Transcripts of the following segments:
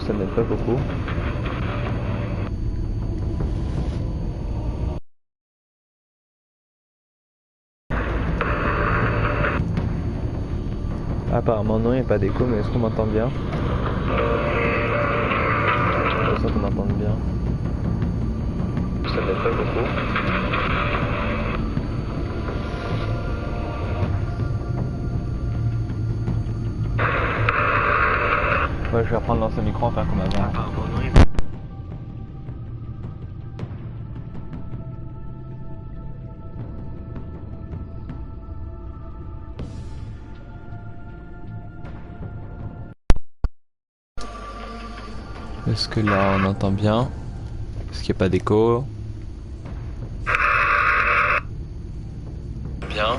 ça m'aide pas beaucoup. Apparemment non, il n'y a pas d'écho, mais est-ce qu'on m'entend bien? Je sens qu'on m'entend bien. Ça m'aide pas beaucoup. Ouais, je vais reprendre l'ancien micro, enfin comme avant. Est-ce que là on entend bien? Est-ce qu'il n'y a pas d'écho? Bien.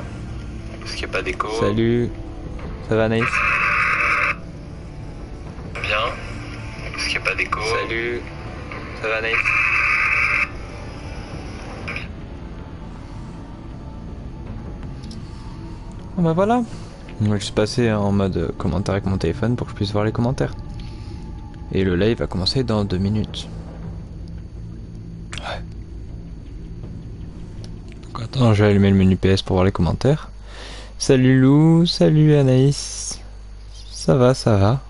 Est-ce qu'il n'y a pas d'écho? Salut. Ça va Anaïs? Bien. Est-ce qu'il n'y a pas d'écho? Salut. Ça va Anaïs? Bon bah voilà. Je suis passé en mode commentaire avec mon téléphone pour que je puisse voir les commentaires. Et le live va commencer dans 2 minutes. Ouais. Donc attends, je vais allumer le menu PS pour voir les commentaires. Salut Lou, salut Anaïs. Ça va, ça va.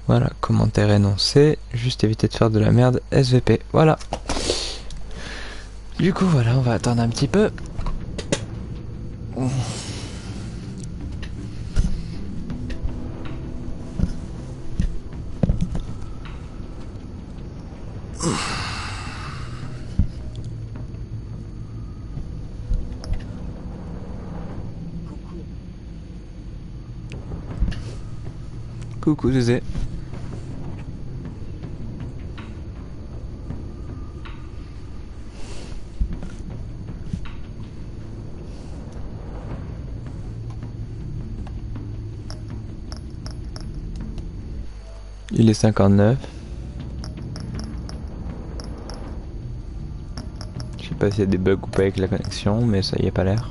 Voilà, commentaire énoncé. Juste éviter de faire de la merde SVP. Voilà. Du coup, voilà, on va attendre un petit peu. Coucou Zézé. Il est 59. Je sais pas s'il y a des bugs ou pas avec la connexion, mais ça y est pas l'air.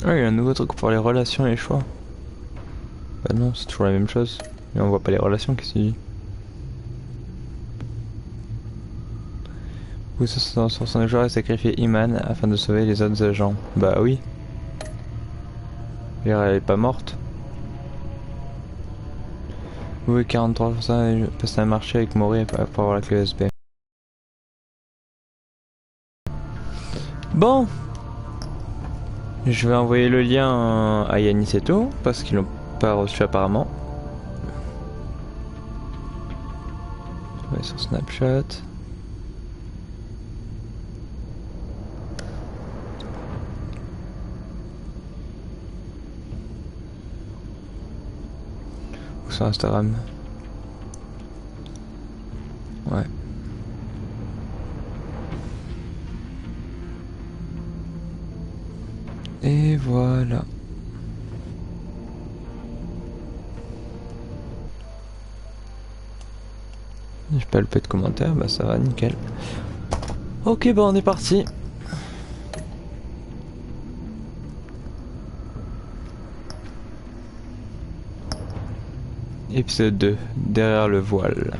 Ah, il y a un nouveau truc pour les relations et les choix. Bah non, c'est toujours la même chose. Mais on voit pas les relations, qu'est-ce qu'il dit? Vous sur son joueur et sacrifier Iman afin de sauver les autres agents. Bah oui. Elle est pas morte. Oui, 43%, passer un marché avec Maury pour avoir la clé USB. Bon, je vais envoyer le lien à Yanis et tout, parce qu'ils l'ont pas reçu apparemment. On va sur Snapchat. Ou sur Instagram. Ouais. Et voilà. J'ai pas le peu de commentaires, bah ça va, nickel. Ok, bah on est parti. Épisode 2, derrière le voile.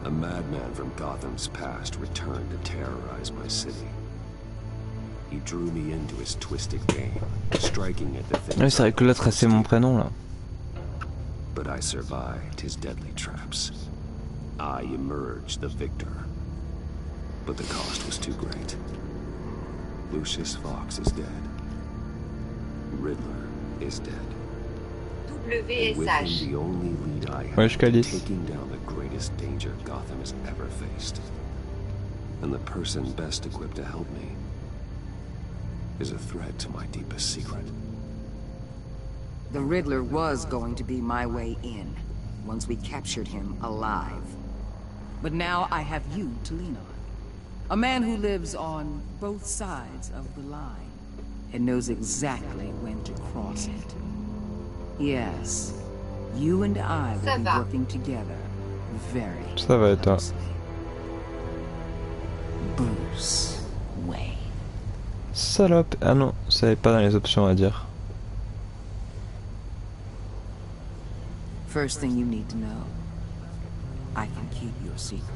A madman from Gotham's past returned to terrorize my city. He drew me into his twisted game, striking at the things. Oui, c'est vrai que l'autre c'est mon prénom là. But I survived his deadly traps. I emerged the victor. But the cost was too great. Lucius Fox is dead. Riddler is dead. And with him, the only lead I have in taking down the greatest danger Gotham has ever faced. And the person best equipped to help me is a threat to my deepest secret. The Riddler was going to be my way in, once we captured him alive. But now I have you to lean on. A man who lives on both sides of the line, and knows exactly when to cross it. Yes, you and I will be working together very closely. Bruce Wayne. Salope. Ah non, ça n'est pas dans les options à dire. First thing you need to know, I can keep your secret.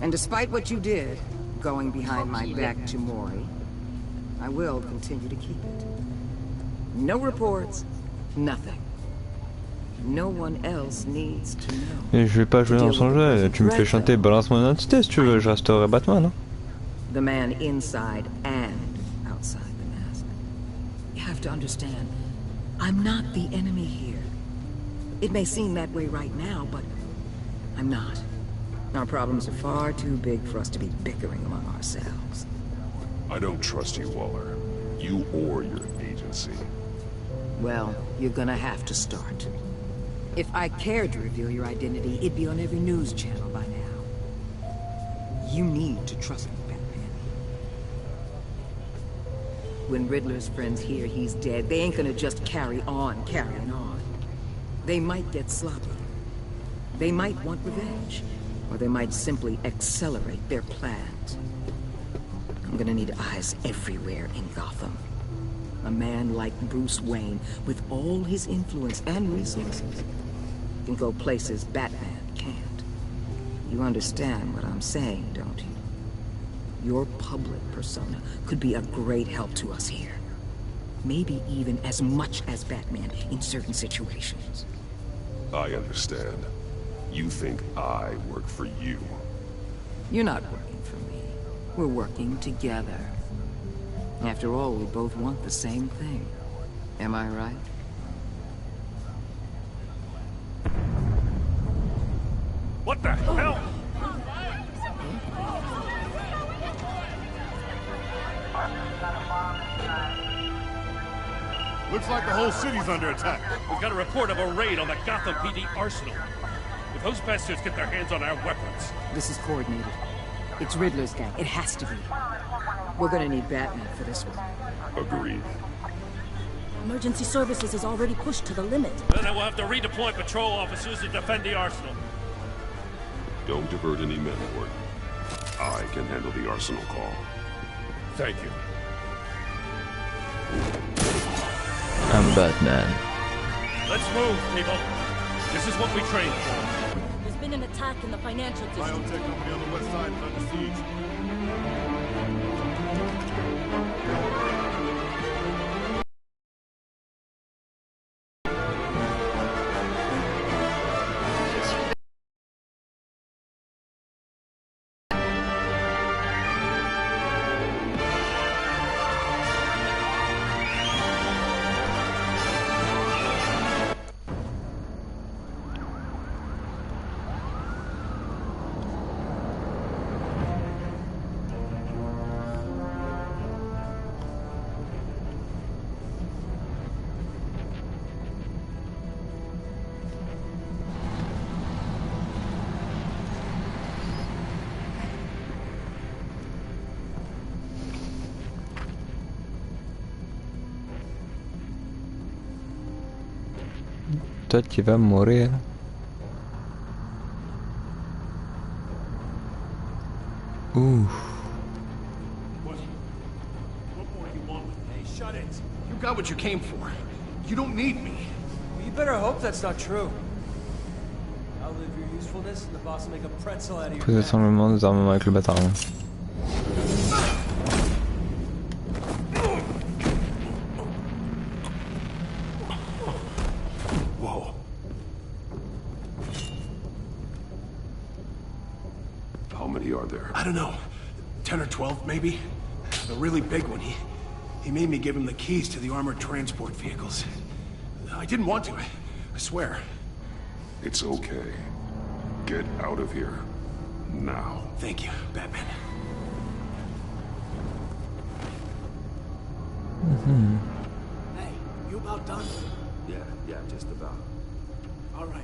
And despite what you did, going behind my back to Mori, I will continue to keep it. No reports, nothing. No one else needs to know. Et je vais pas jouer dans son jeu, tu me fais chanter balance mon identité si tu veux, je resterai Batman, hein. The man inside and outside the mask. You have to understand, I'm not the enemy here. It may seem that way right now, but I'm not. Our problems are far too big for us to be bickering among ourselves. I don't trust you, Waller. You or your agency. Well, you're gonna have to start. If I cared to reveal your identity, it'd be on every news channel by now. You need to trust me, Batman. When Riddler's friends hear he's dead, they ain't gonna just carry on carrying on. They might get sloppy. They might want revenge. Or they might simply accelerate their plans. I'm gonna need eyes everywhere in Gotham. A man like Bruce Wayne, with all his influence and resources, can go places Batman can't. You understand what I'm saying, don't you? Your public persona could be a great help to us here. Maybe even as much as Batman in certain situations. I understand. You think I work for you. You're not working for me. We're working together. After all, we both want the same thing. Am I right? What the hell? Looks like the whole city's under attack. We've got a report of a raid on the Gotham PD arsenal. If those bastards get their hands on our weapons... This is coordinated. It's Riddler's gang. It has to be. We're gonna need Batman for this one. Agreed. Emergency services is already pushed to the limit. Then we'll have to redeploy patrol officers to defend the arsenal. Don't divert any men, Ward. I can handle the arsenal call. Thank you. I'm Batman. Let's move, people. This is what we trained for. There's been an attack in the financial district. Biotech company on the west side is under siege. Toi qui vas mourir. Ouh. What more do you want? Hey, shut it. You got what you came for. You don't need me. Well, you better hope that's not true. I'll live your use Pose assemblement des armements avec le bataillon. Whoa. How many are there? I don't know. 10 or 12, maybe? The really big one, he made me give him the keys to the armored transport vehicles. I didn't want to, I swear. It's okay. Get out of here. Now. Thank you, Batman. Hey, you about done? Yeah, just about. All right.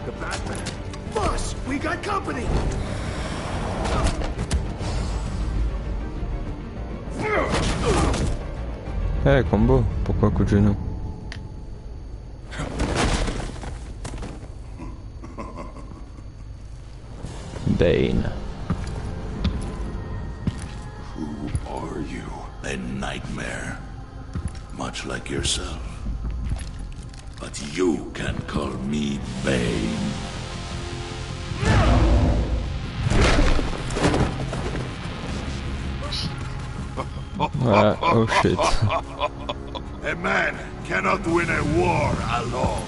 The Batman. Boss, we got company! Eh, combo, pourquoi coup de genou? Bane. Who are you? A nightmare. Much like yourself. But you can call me Bane. Oh shit. A man cannot win a war alone.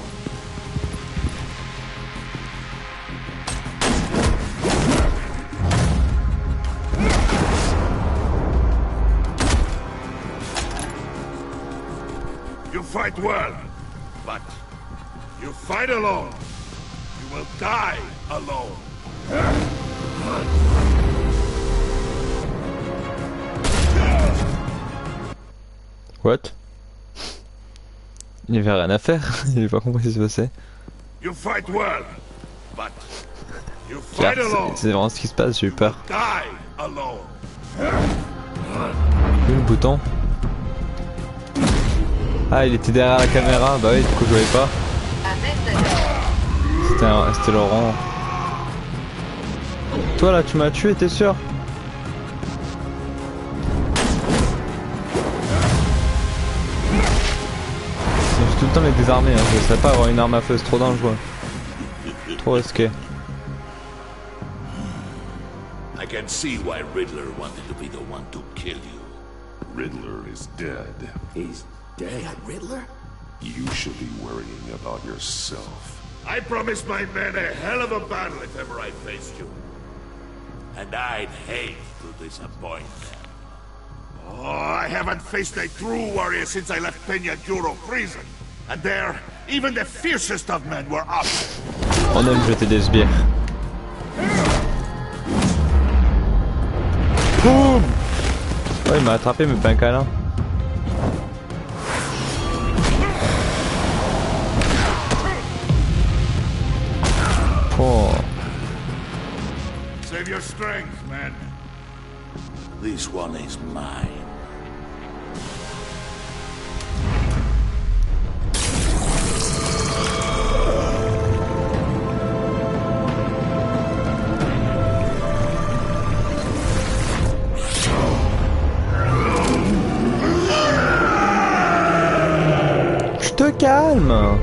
You fight well, but you fight alone. You will die alone. What? Il avait rien à faire, il avait pas compris ce qui se passait. You fight well, but you fight alone. C'est vraiment ce qui se passe, j'ai eu peur. Die alone. Le bouton. Ah, il était derrière la caméra, bah oui, du coup je voyais pas. C'était Laurent. Toi là, tu m'as tué, t'es sûr? Je suis tout le temps avec des armées, hein. Je ne savais pas avoir une arme à feu, c'est trop dangereux. Trop risqué. I can see why Riddler wanted to be the one to kill you. Riddler is dead. He's dead? Riddler? You should be worrying about yourself. I promised my men a hell of a battle if ever I faced you. And I'd hate to disappoint them. Oh, I haven't faced a true warrior since I left Peña Duro prison. And there, even the fiercest of men were up. On aime jeter des sbires. Boum! Ouais, il m'a attrapé, mais pas un câlin. Oh. Save your strength, man. This one is mine. Tu te calmes.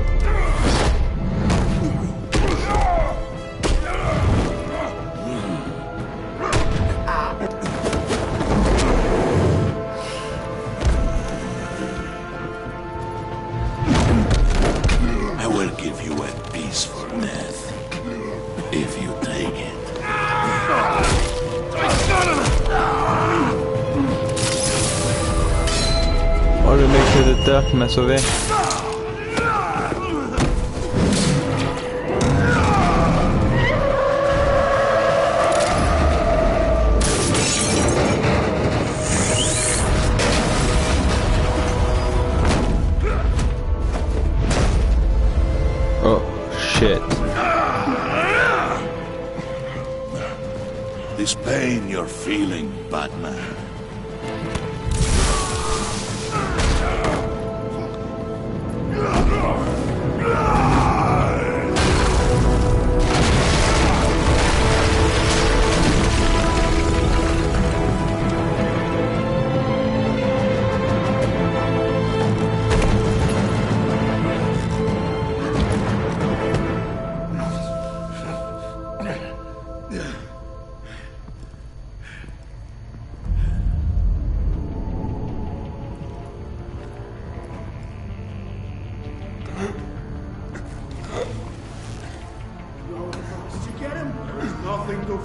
Oh, le mec de terre qui m'a sauvé. Oh, shit. This pain you're feeling, Batman.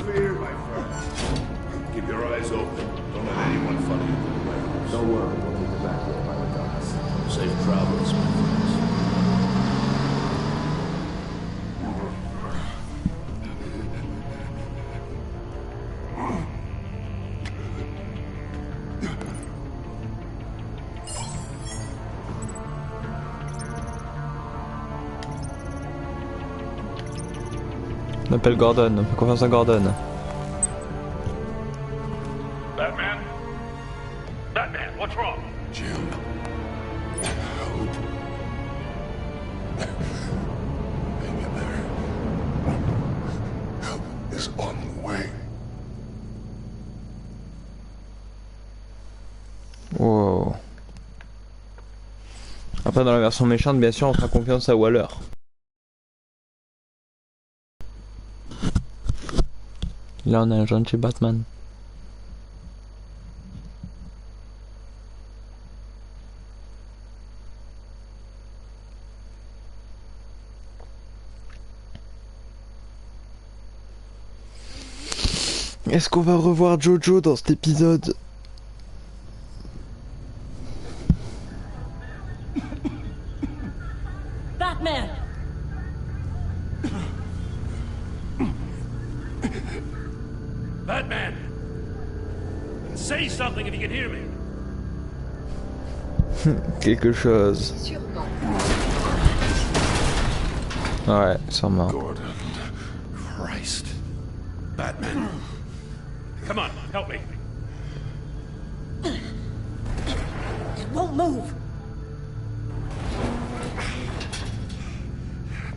fear, my friend. Keep your eyes open. Don't let anyone follow you to the warehouse. Don't worry, we'll meet the back door by the docks. Safe travels, my friends. On appelle Gordon, on fait confiance à Gordon. Batman? Batman, what's wrong? Jim. Help. Hang in there. Help is on the way. Wow. Après dans la version méchante, bien sûr, on fera confiance à Waller. Là on a un gentil Batman. Est-ce qu'on va revoir Jojo dans cet épisode? Batman! Batman! Say something if you can hear me. Quelque chose. Ouais, sûrement. Gordon. Christ. Batman. Come on, help me. It won't move!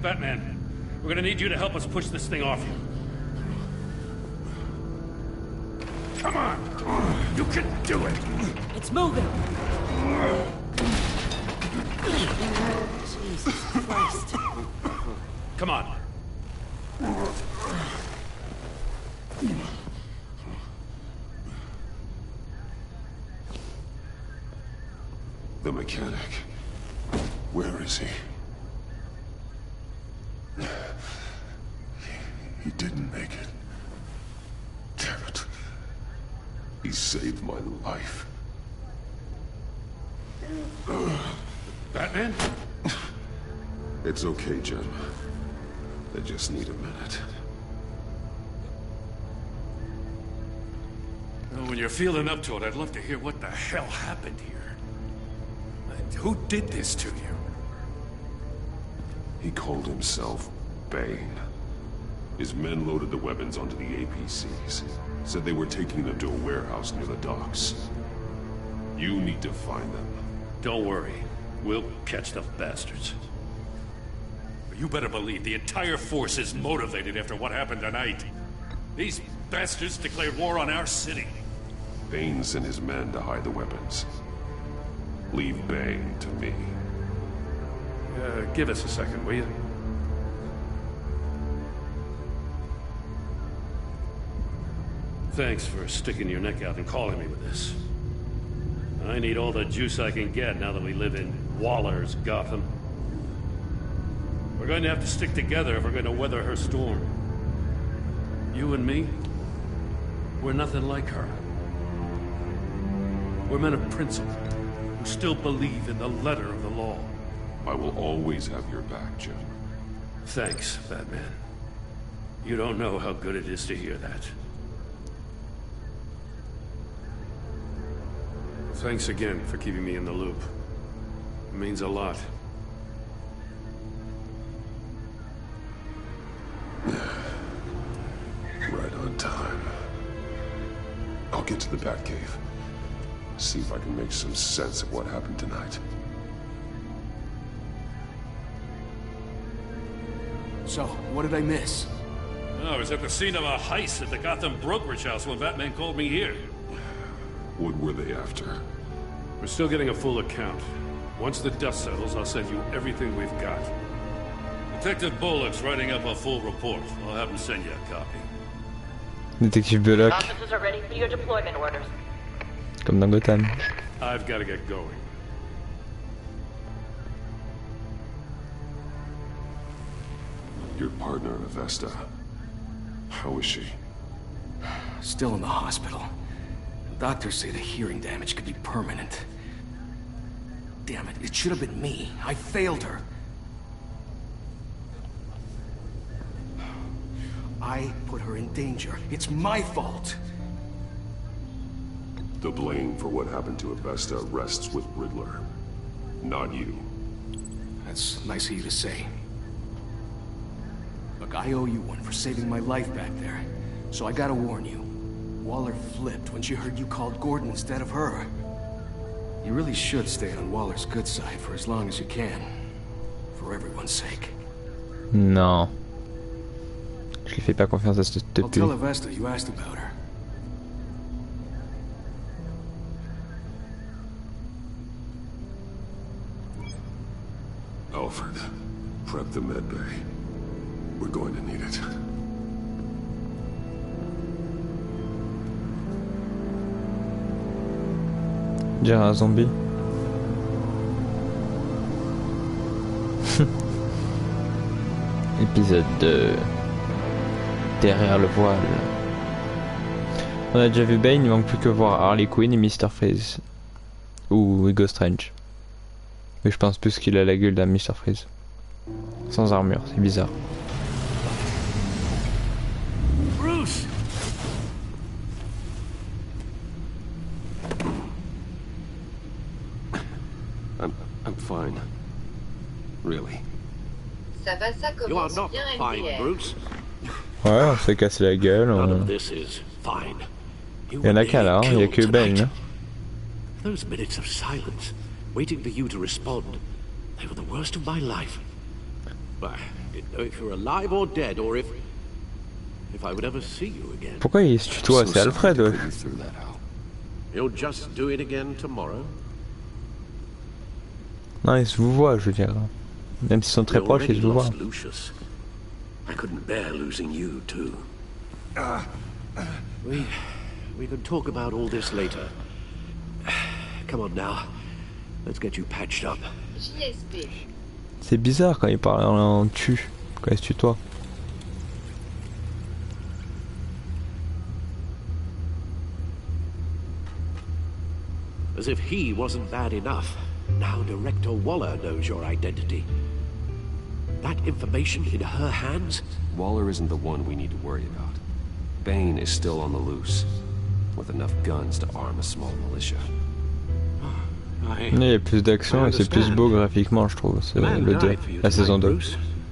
Batman, we're gonna need you to help us push this thing off you. Come on! You can do it! It's moving! Jesus Christ. Come on. The mechanic. Where is he? He didn't make it. Damn it. He saved my life. Batman? It's okay, Jim. I just need a minute. Well, when you're feeling up to it, I'd love to hear what the hell happened here. And who did this to you? He called himself Bane. His men loaded the weapons onto the APCs. Said they were taking them to a warehouse near the docks. You need to find them. Don't worry. We'll catch the bastards. But you better believe the entire force is motivated after what happened tonight. These bastards declared war on our city. Bane sent his men to hide the weapons. Leave Bane to me. Give us a second, will you? Thanks for sticking your neck out and calling me with this. I need all the juice I can get now that we live in Waller's Gotham. We're going to have to stick together if we're going to weather her storm. You and me, we're nothing like her. We're men of principle, who still believe in the letter of the law. I will always have your back, Jim. Thanks, Batman. You don't know how good it is to hear that. Thanks again for keeping me in the loop. It means a lot. Right on time. I'll get to the Batcave. See if I can make some sense of what happened tonight. So, what did I miss? Oh, I was at the scene of a heist at the Gotham brokerage house when Batman called me here. What were they after? We're still getting a full account. Once the dust settles, I'll send you everything we've got. Detective Bullock's writing up a full report. I'll have him send you a copy. Détective Bullock, Officers are ready for your deployment orders. comme dans Gotham. I've got to get going. Your partner, Avesta. How is she? Still in the hospital. Doctors say the hearing damage could be permanent. Damn it, it should have been me. I failed her. I put her in danger. It's my fault. The blame for what happened to Avesta rests with Riddler, not you. That's nice of you to say. Look, I owe you one for saving my life back there. So I gotta warn you. Waller flipped when she heard you called Gordon instead of her. You really should stay on Waller's good side for as long as you can. For everyone's sake. Non. Je lui fais pas confiance à cette I'll tell pute. Avesta you asked about her. Alfred, prep the med bay. We're going to need it. Dire un zombie. Épisode 2. Derrière le voile. On a déjà vu Bane, il manque plus que voir Harley Quinn et Mr. Freeze. Ou Hugo Strange. Mais je pense plus qu'il a la gueule d'un Mr. Freeze. Sans armure, c'est bizarre. Bruce! I'm fine. Really. Ça va, ça You are commence not bien, fine, MDR. Bruce. Ouais, on s'est cassé la gueule. None On... of this is fine. Il y en a qu'un là, il y a que Bane. Hein. Those minutes of silence, waiting for you to respond, they were the worst of my life. But I didn't know if you were alive or dead, or if I would ever see you again. Pourquoi il se tutoie? C'est Alfred, ouais. You'll just do it again tomorrow. Non, il se vous voit, je veux dire. Même s'ils sont très proches, ils se vous voient. Lucius. I couldn't bear losing you too. We can talk about all this later. Come on now. Let's get you patched up. JSP. C'est bizarre quand il parle en tu, quand il se tutoie. As if he wasn't bad enough. Now Director Waller knows your identity. That information in her hands? Waller isn't the one we need to worry about. Bane is still on the loose, with enough guns to arm a small militia. Il y a plus d'action et c'est plus beau graphiquement, je trouve. C'est le 2, la saison 2.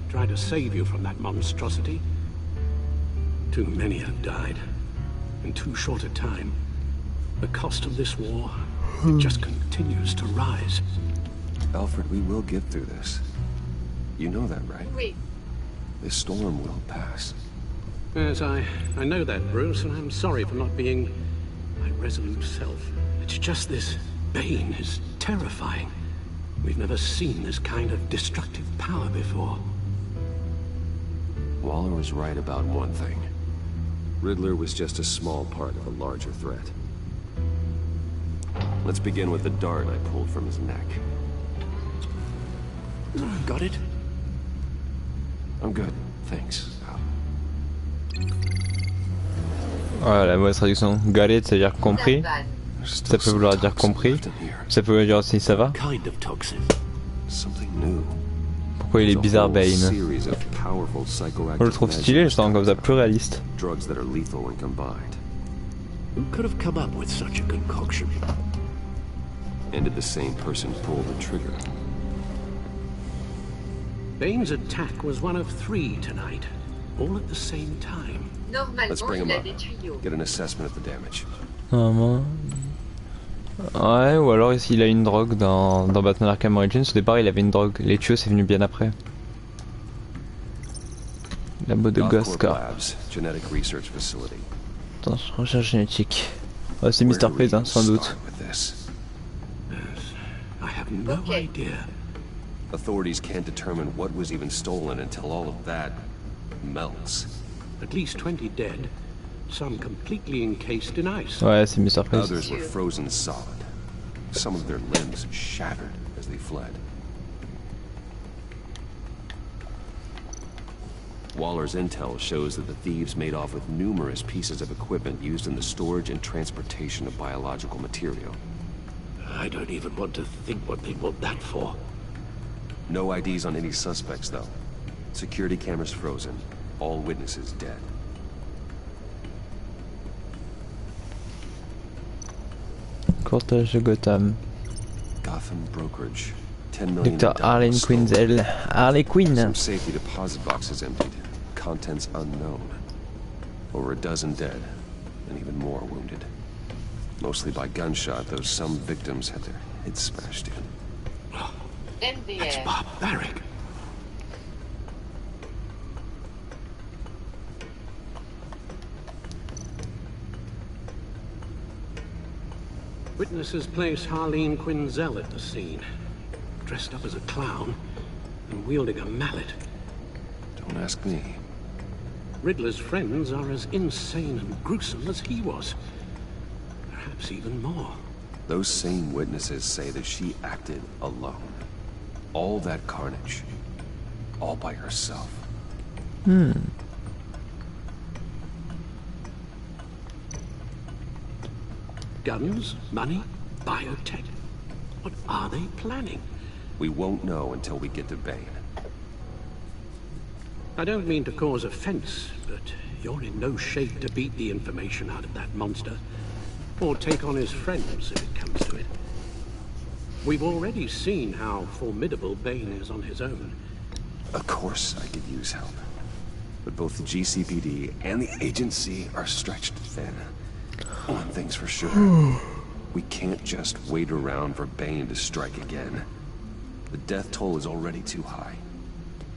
Try to save you from that monstrosity. Too many have died in too short a time. The cost of this war, it just continues to rise. Alfred, we will get through this. You know that, right? Oui. This storm will pass. Yes, I know that, Bruce, and I'm sorry for not being my resolute self. It's just this Bane is terrifying. We've never seen this kind of destructive power before. Waller was right about one thing. Riddler was just a small part of a larger threat. Let's begin with the dart I pulled from his neck. Got it? I'm good, thanks. Voilà, la mauvaise traduction. Got it, ça veut dire compris. Ça peut vouloir dire compris. Ça peut vouloir dire aussi ça va. Kind of toxin. Something new. Pourquoi il est bizarre, Bane? Je le trouve stylé, je sens comme ça plus réaliste. Drugs that are lethal when combined. Who could have come up with such a concoction? And did the same person pull the trigger? Bane's attack was one of 3 tonight, all at the same time. Let's Normalement, bring him il a up. des tuyaux. Get an assessment of the damage. Ouais, ou alors il a une drogue dans Batman Arkham Origins. Au départ, il avait une drogue. Les tuyaux, c'est venu bien après. Labo de Ghost Car. Genetic research facility. Attention, recherche génétique. Ouais, c'est Mr. Freeze, hein, sans doute. I have no idea. Authorities can't determine what was even stolen until all of that melts. At least 20 dead, some completely encased in ice. Ouais, c'est Mr. Freeze. Others were frozen solid. Some of their limbs shattered as they fled. Waller's intel shows that the thieves made off with numerous pieces of equipment used in the storage and transportation of biological material. I don't even want to think what they want that for. No IDs on any suspects, though. Security cameras frozen. All witnesses dead. Cortège de Gotham. Gotham brokerage. 10 million. Dr. Harley Quinn. Harley Quinn. Some safety deposit boxes emptied. Contents unknown. Over a dozen dead, and even more wounded. Mostly by gunshot, though some victims had their heads smashed in. That's barbaric. Witnesses place Harleen Quinzel at the scene, dressed up as a clown and wielding a mallet. Don't ask me. Riddler's friends are as insane and gruesome as he was. Perhaps even more. Those same witnesses say that she acted alone. All that carnage. All by herself. Guns, money, biotech. What are they planning? We won't know until we get to Bane. I don't mean to cause offense, but you're in no shape to beat the information out of that monster. Or take on his friends if it comes to it. We've already seen how formidable Bane is on his own. Of course I could use help. But both the GCPD and the agency are stretched thin. One thing's for sure. We can't just wait around for Bane to strike again. The death toll is already too high.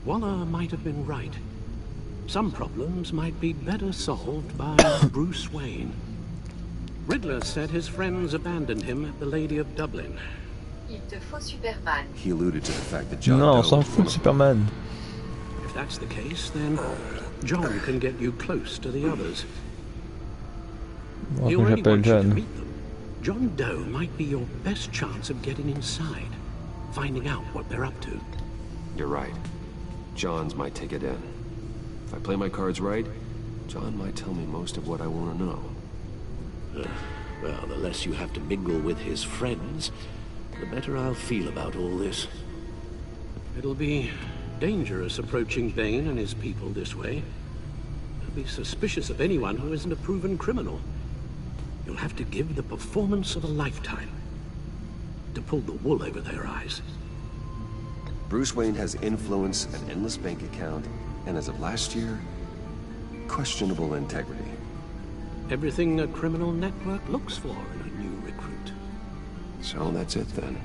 Waller might have been right. Some problems might be better solved by Bruce Wayne. Riddler said his friends abandoned him at the Lady of Dublin. Il te faut Superman. He alluded to the fact that John Non, on Doe s'en fout de Superman. If that's the case, then John can get you close to the others. Moi, He que already j'appelle wants you to John. meet them. John Doe might be your best chance of getting inside, finding out what they're up to. You're right. John's might take it in. If I play my cards right, John might tell me most of what I want to know. Well, the less you have to mingle with his friends, the better I'll feel about all this. It'll be dangerous approaching Bane and his people this way. They'll be suspicious of anyone who isn't a proven criminal. You'll have to give the performance of a lifetime to pull the wool over their eyes. Bruce Wayne has influence, an endless bank account, and as of last year, questionable integrity. Everything a criminal network looks for in a new recruit. So that's it then.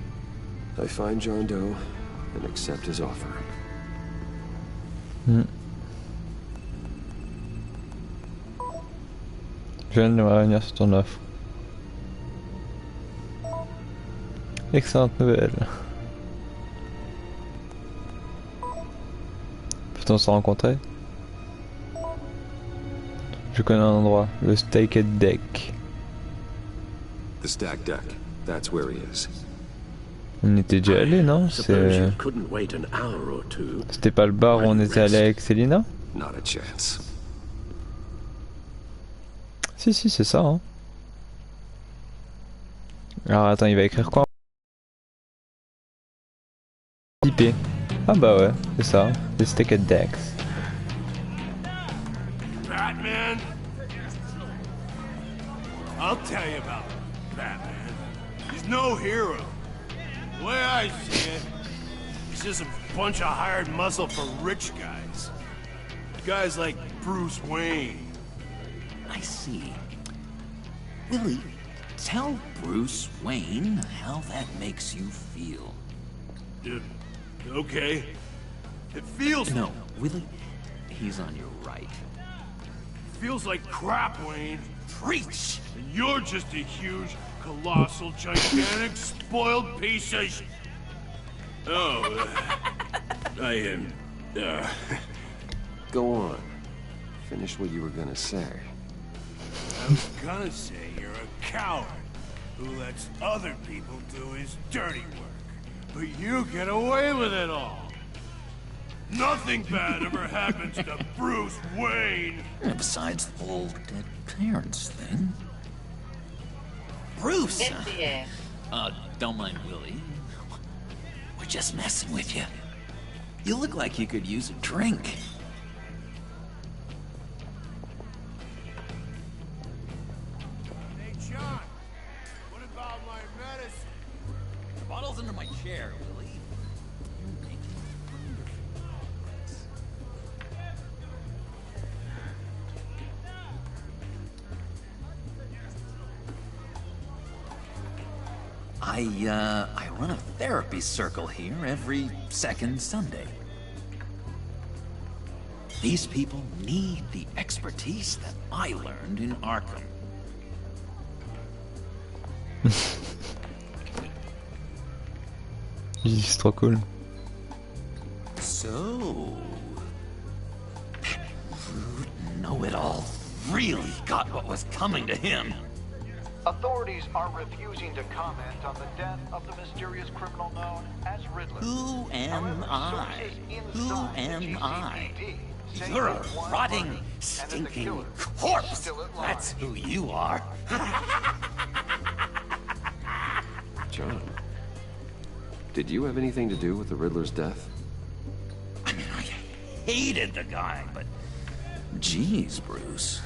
I find John Doe and accept his offer. Je viens de me revenir sur ton offre. Excellente nouvelle. Peut-on se rencontrer? Je connais un endroit, le Staked Deck. The stack deck. That's where he is. On était déjà allé, non? Suppose you couldn't wait an hour or two. C'était pas le bar où on était allé avec Selina? Not a chance. Si, si, c'est ça, hein. Alors attends, il va écrire quoi? IP. Ah bah ouais, c'est ça. The Staked Decks. Batman? I'll tell you about Batman. He's no hero. The way I see it, he's just a bunch of hired muscle for rich guys. Guys like Bruce Wayne. I see. Willie, tell Bruce Wayne how that makes you feel. Okay. It feels... No, Willie, he's on your right. Feels like crap, Wayne. Preach! And you're just a huge, colossal, gigantic, spoiled piece of... Oh, I am... Go on. Finish what you were gonna say. I was gonna say you're a coward who lets other people do his dirty work. But you get away with it all. Nothing bad ever happens to Bruce Wayne. And besides the whole dead parents thing. Bruce! NDR. Don't mind Willie. We're just messing with you. You look like you could use a drink. Hey, John. What about my medicine? The bottle's under my chair, Willie. I run a therapy circle here every second Sunday. These people need the expertise that I learned in Arkham. C'est trop cool. So, that rude know-it-all really got what was coming to him. Authorities are refusing to comment on the death of the mysterious criminal known as Riddler. Who am I? Who am I? You're a rotting, stinking corpse. That's who you are. John, did you have anything to do with the Riddler's death? I mean, I hated the guy, but... Jeez, Bruce.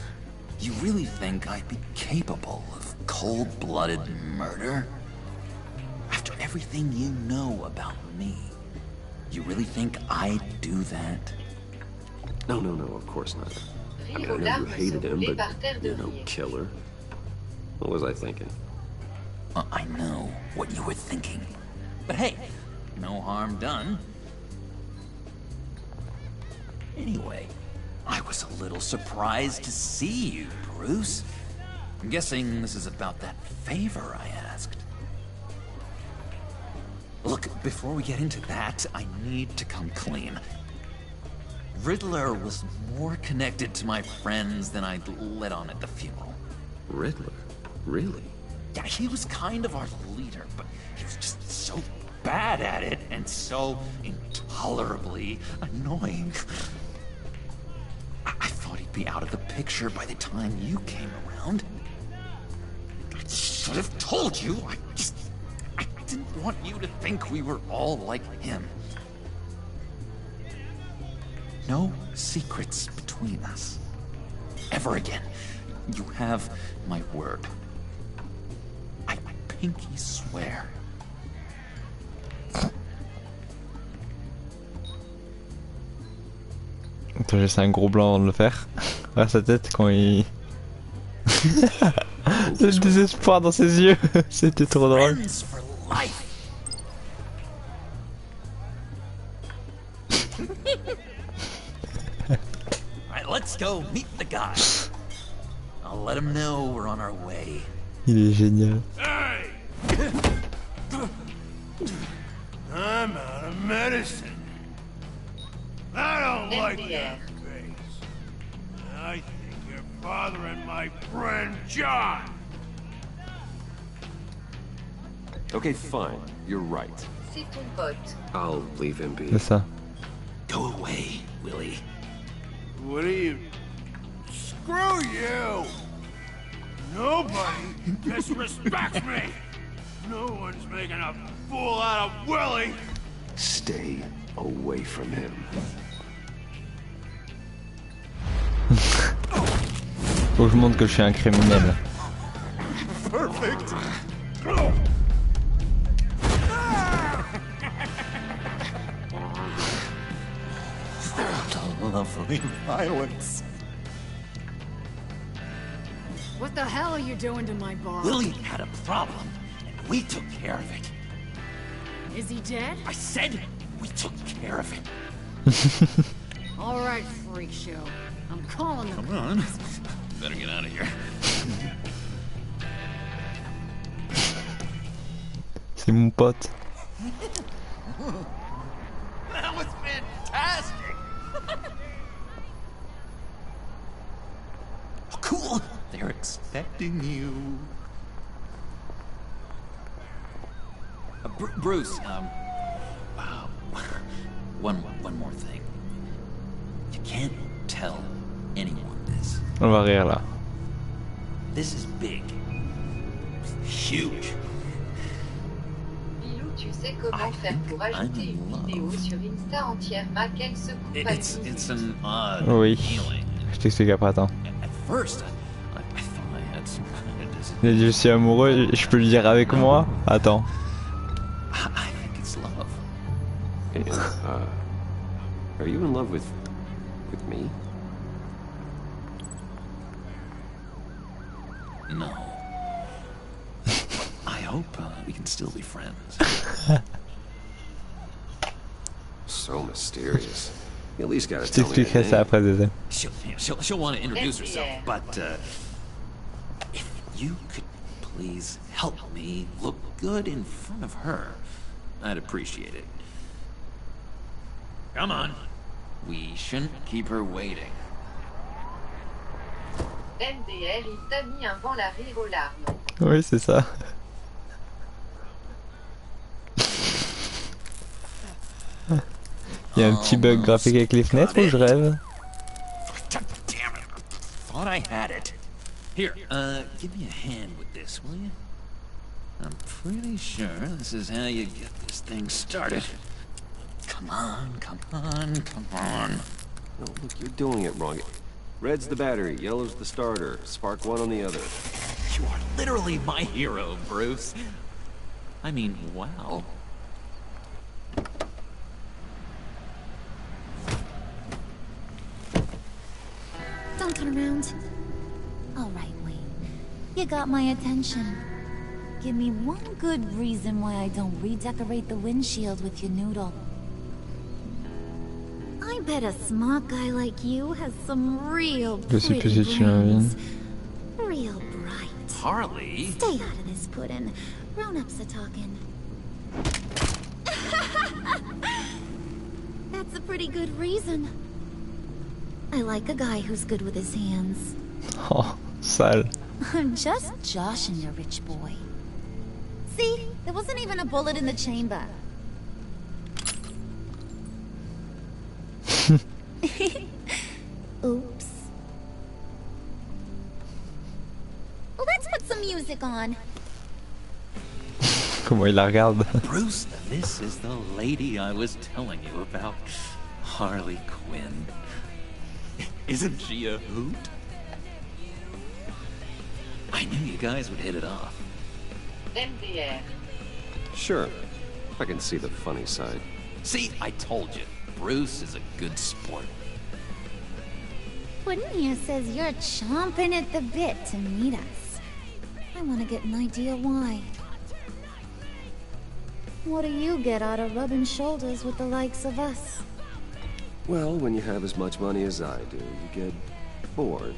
You really think I'd be capable of cold-blooded murder? After everything you know about me, you really think I'd do that? No, of course not. I mean, I know you hated him, but you're no killer. What was I thinking? I know what you were thinking. But hey, no harm done. Anyway, I was a little surprised to see you, Bruce. I'm guessing this is about that favor I asked. Look, before we get into that, I need to come clean. Riddler was more connected to my friends than I'd let on at the funeral. Riddler? Really? Yeah, he was kind of our leader, but he was just so bad at it and so intolerably annoying. I thought he'd be out of the picture by the time you came around. I should have told you. I didn't want you to think we were all like him. No secrets between us. Ever again. You have my word. I pinky swear. Attends, j'ai laissé un gros blanc avant de le faire. Regarde sa tête quand il... le désespoir dans ses yeux. C'était trop drôle. Alright, let's go meet the guy. I'll let him know we're on our way. Il est génial. Hey! I'm out of medicine. I don't like that face. I think you're bothering my friend John. Okay, fine. You're right. C'est ton pote. I'll leave him be. C'est ça. Go away, Willie. What are you... Screw you! Nobody disrespects me! No one's making a fool out of Willie! Stay away from him. Faut que je montre que je suis un criminel. Perfect! Lovely violence. What the hell are you doing to my bar? Willie had a problem, and we took care of it. Is he dead? I said we took care of it. All right, freak show. I'm calling them. Come on. Better get out of here. C'est mon pote. That was fantastic. Oh, cool. They're expecting you. Bruce, one more thing. You can't tell anyone this. On va rire là. This is big. Huge. Bilou, tu sais comment faire pour ajouter une vidéo sur Insta entièrement qu'elle se coupe à It's an odd Oui. feeling. Je t'explique après, attends. At first, I thought I had some kind of Il a dit je suis amoureux, je peux le dire avec moi? Attends. I think it's love. And, are you in love with me? No. I hope we can still be friends. So mysterious. You at least gotta Je tell me t'expliquerai your ça name. après, Zézé. She'll want to introduce herself, but if you could please help me look good in front of her, I'd appreciate it. Come on. We shouldn't keep her waiting. MDR, il t'a mis un vent la rire aux larmes. Oui, c'est ça. Il y a un petit bug graphique avec les fenêtres ou je rêve? Damn it. Thought I had it. Here, give me a hand with this, will you? I'm pretty sure this is how you get this thing started. Come on, come on, come on. No, look, you're doing it wrong. Red's the battery, yellow's the starter, spark one on the other. You are literally my hero, Bruce. I mean, wow. Don't turn around. All right, Wayne. You got my attention. Give me one good reason why I don't redecorate the windshield with your noodle. I bet a smart guy like you has some real pretty brains. Real bright. Harley? Stay out of this pudding. Grown-ups are talking. That's a pretty good reason. I like a guy who's good with his hands. Oh, sale. I'm just joshing you, rich boy. See? There wasn't even a bullet in the chamber. Oops. Well, let's put some music on. Comment il la regarde. Bruce, this is the lady I was telling you about. Harley Quinn. Isn't she a hoot? I knew you guys would hit it off. MDR. Sure. I can see the funny side. See, I told you. Bruce is a good sport. Puddin' here says you're chomping at the bit to meet us. I want to get an idea why. What do you get out of rubbing shoulders with the likes of us? Well, when you have as much money as I do, you get bored.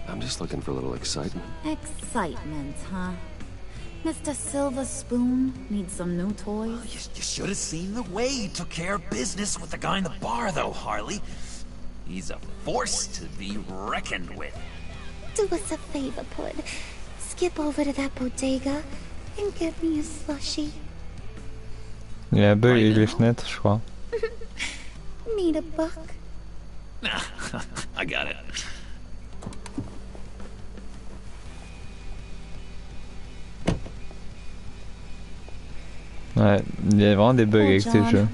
I'm just looking for a little excitement. Excitement, huh? Mr. Silver Spoon needs some new toys? You should have seen the way he took care of business with the guy in the bar, though, Harley. He's a force to be reckoned with. Do us a favor, Pud. Skip over to that bodega and get me a slushie. Il y a un bug avec les fenêtres, je crois. Need a buck? I got it. Ouais, il y a vraiment des bugs avec ces jeux.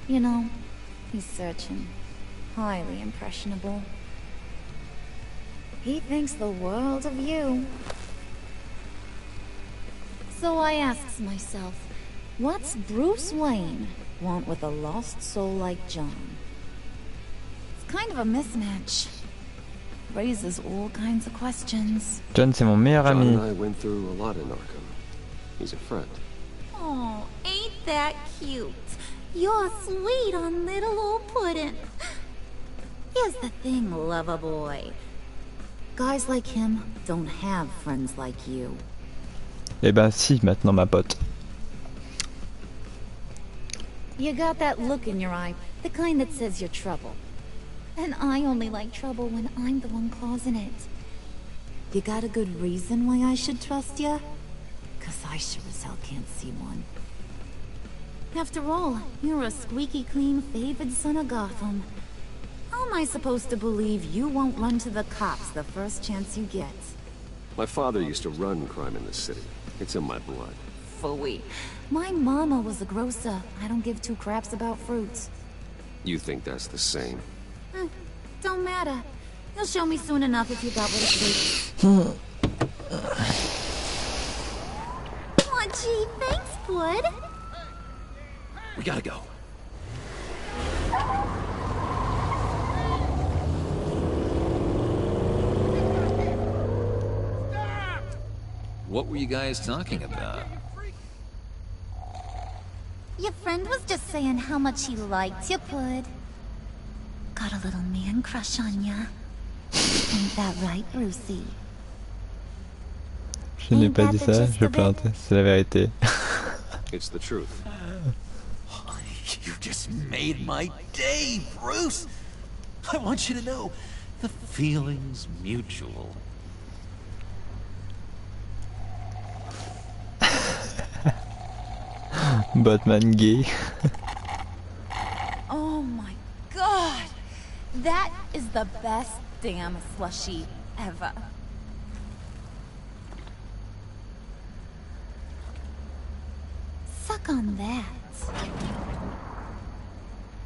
You know, he's searching. Highly impressionable. He thinks the world of you. So I asks myself, what's Bruce Wayne want with a lost soul like John? It's kind of a mismatch. Raises all kinds of questions. John, c'est mon meilleur John ami. and I went through a lot in Arkham. He's a friend. Oh, ain't that cute? You're sweet on little old Puddin'. Here's the thing, lover boy. Guys like him don't have friends like you. Eh ben si, maintenant ma pote. You got that look in your eye, the kind that says you're trouble. And I only like trouble when I'm the one causing it. You got a good reason why I should trust you? 'Cause I sure as hell can't see one. After all, you're a squeaky clean favored son of Gotham. How am I supposed to believe you won't run to the cops the first chance you get? My father used to run crime in this city. It's in my blood. Phooey. My mama was a grocer. I don't give two craps about fruits. You think that's the same? Don't matter. You'll show me soon enough if you got what it takes. Aw, gee, thanks, bud. We gotta go. What were you guys talking about? Your friend was just saying how much he liked you, bud. Got a little man crush on ya. Ain't that right, Brucey? Je n'ai pas dit ça, je plainte. C'est la vérité. It's the truth. You just made my day, Bruce. I want you to know, the feeling's mutual. Batman gay. Oh my god! That is the best damn slushie ever. Suck on that.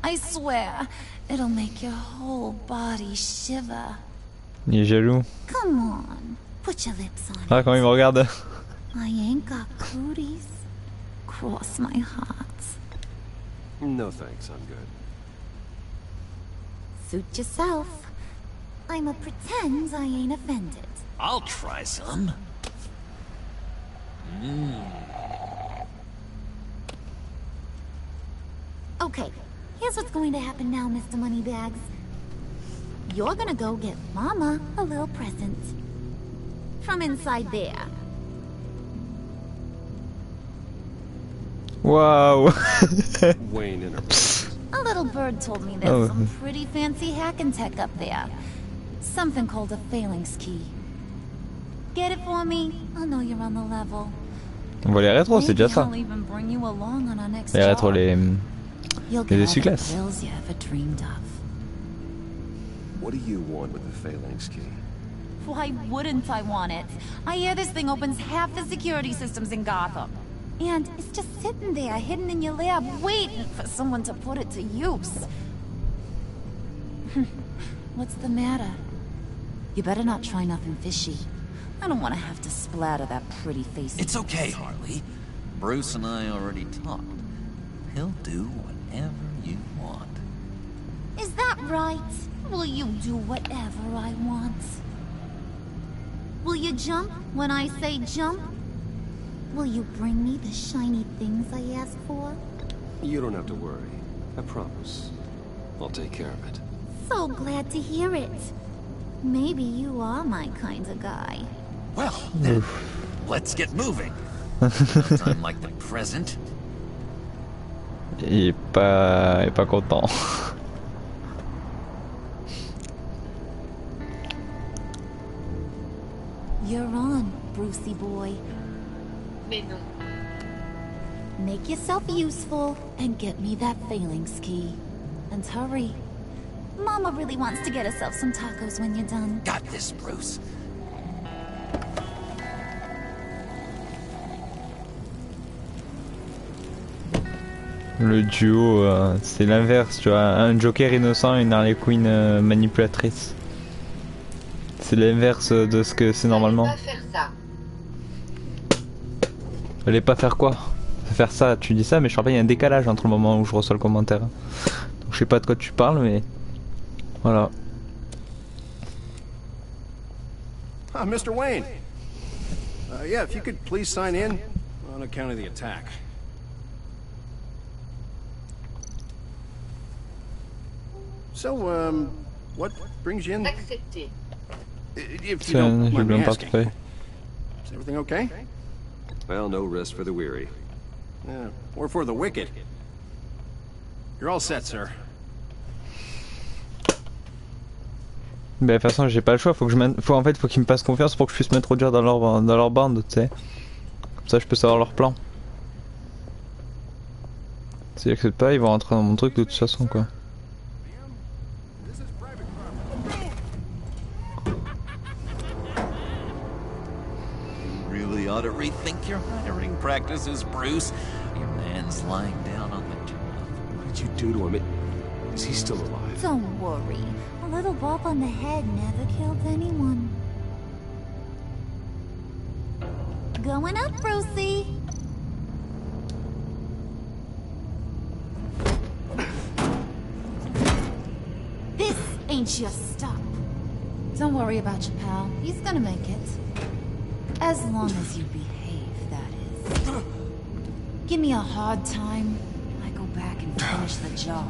I swear, it'll make your whole body shiver. Il est jaloux. Come on, put your lips on Ah, quand il me regarde. I ain't got cooties. Cross my heart. No thanks, I'm good. Suit yourself. I'ma pretend I ain't offended. I'll try some. Okay, here's what's going to happen now, Mr. Moneybags. You're gonna go get Mama a little present. From inside there. Wow. Wayne interrupted. A little bird told me there's some pretty fancy hacking tech up there. Something called a phalanx key. Get it for me? I'll know you're on the level. On voit les rétros, c'est déjà ça. I'll even bring you along on our next Les rétros, You'll les get essuie-glaces. all the thrills you ever dreamed of. What do you want with the phalanx key? Why wouldn't I want it? I hear this thing opens half the security systems in Gotham. And it's just sitting there, hidden in your lab, waiting for someone to put it to use. What's the matter? You better not try nothing fishy. I don't want to have to splatter that pretty face. It's okay, Harley. Bruce and I already talked. He'll do whatever you want. Is that right? Will you do whatever I want? Will you jump when I say jump? Will you bring me the shiny things I ask for? You don't have to worry. I promise. I'll take care of it. So glad to hear it. Maybe you are my kind of guy. Well, then, let's get moving. No time like the present. Il est pas content. You're on, Brucey boy. Mais non. Make yourself useful and get me that phalanx key. And hurry. Mama really wants to get herself some tacos when you're done. Got this, Bruce. Le duo, c'est l'inverse, tu vois. Un Joker innocent et une Harley Quinn manipulatrice. C'est l'inverse de ce que c'est normalement. Fallait pas faire ça. Fallait pas faire quoi? Faire ça, tu dis ça, mais je crois pas, il y a un décalage entre le moment où je reçois le commentaire. Donc je sais pas de quoi tu parles, mais voilà. Ah, Mr. Wayne. Yeah, if you could please sign in on account of the attack. So, what brings you in? Accepté. If you don't mind me asking. Portefeuille. Is everything okay? Well, no rest for the weary. Yeah, or for the wicked. You're all set, sir. Ben, de toute façon, j'ai pas le choix, faut qu'ils me fassent confiance pour que je puisse m'introduire dans leur bande, tu sais. Comme ça, je peux savoir leur plan. S'ils acceptent pas, ils vont rentrer dans mon truc de toute façon quoi. Really ought to rethink your hiring practices, Bruce. Your man's lying down on the job. What did you do to him? Is he still alive? Don't worry. A little bump on the head never killed anyone. Going up, Brucey. This ain't your stop. Don't worry about your pal. He's gonna make it. As long as you behave, that is. Give me a hard time, I go back and finish the job.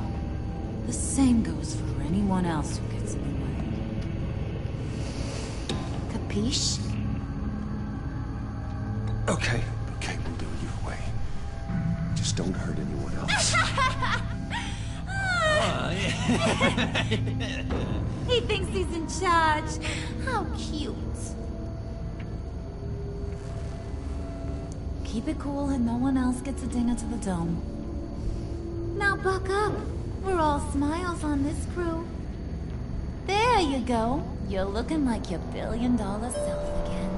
The same goes for anyone else who gets in the way. Capiche? Okay, we'll do it your way. Just don't hurt anyone else. He thinks he's in charge. How cute. Keep it cool and no one else gets a dinger to the dome. Now buck up. We're all smiles on this crew. There you go. You're looking like your billion-dollar self again.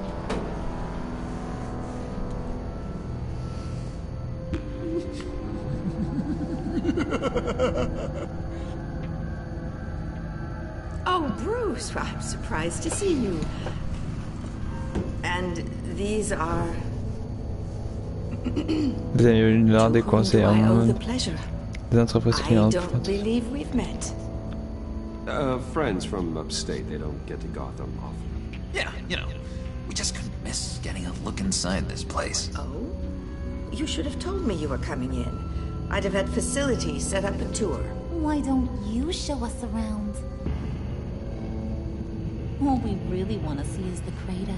Oh, Bruce, well, I'm surprised to see you. And these are... Vous avez l'un des conseils des entreprises clientes. I don't believe we've met. Friends from upstate. They don't get to Gotham often. Yeah, you know, we just couldn't miss getting a look inside this place. Oh? You should have told me you were coming in. I'd have had facilities set up a tour. Why don't you show us around? All we really want to see is the crater.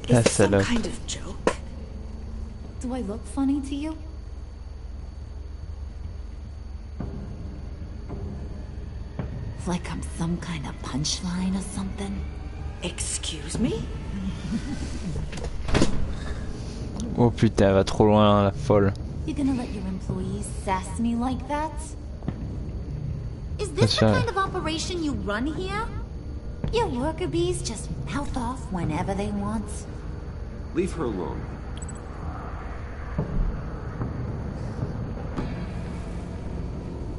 Is this some kind of joke? Do I look funny to you? Like I'm some kind of punchline or something? Excuse me? Oh putain, elle va trop loin, la folle. You gonna let your employees sass me like that? Is this the kind of operation you run here? Your worker bees just mouth off whenever they want. Leave her alone.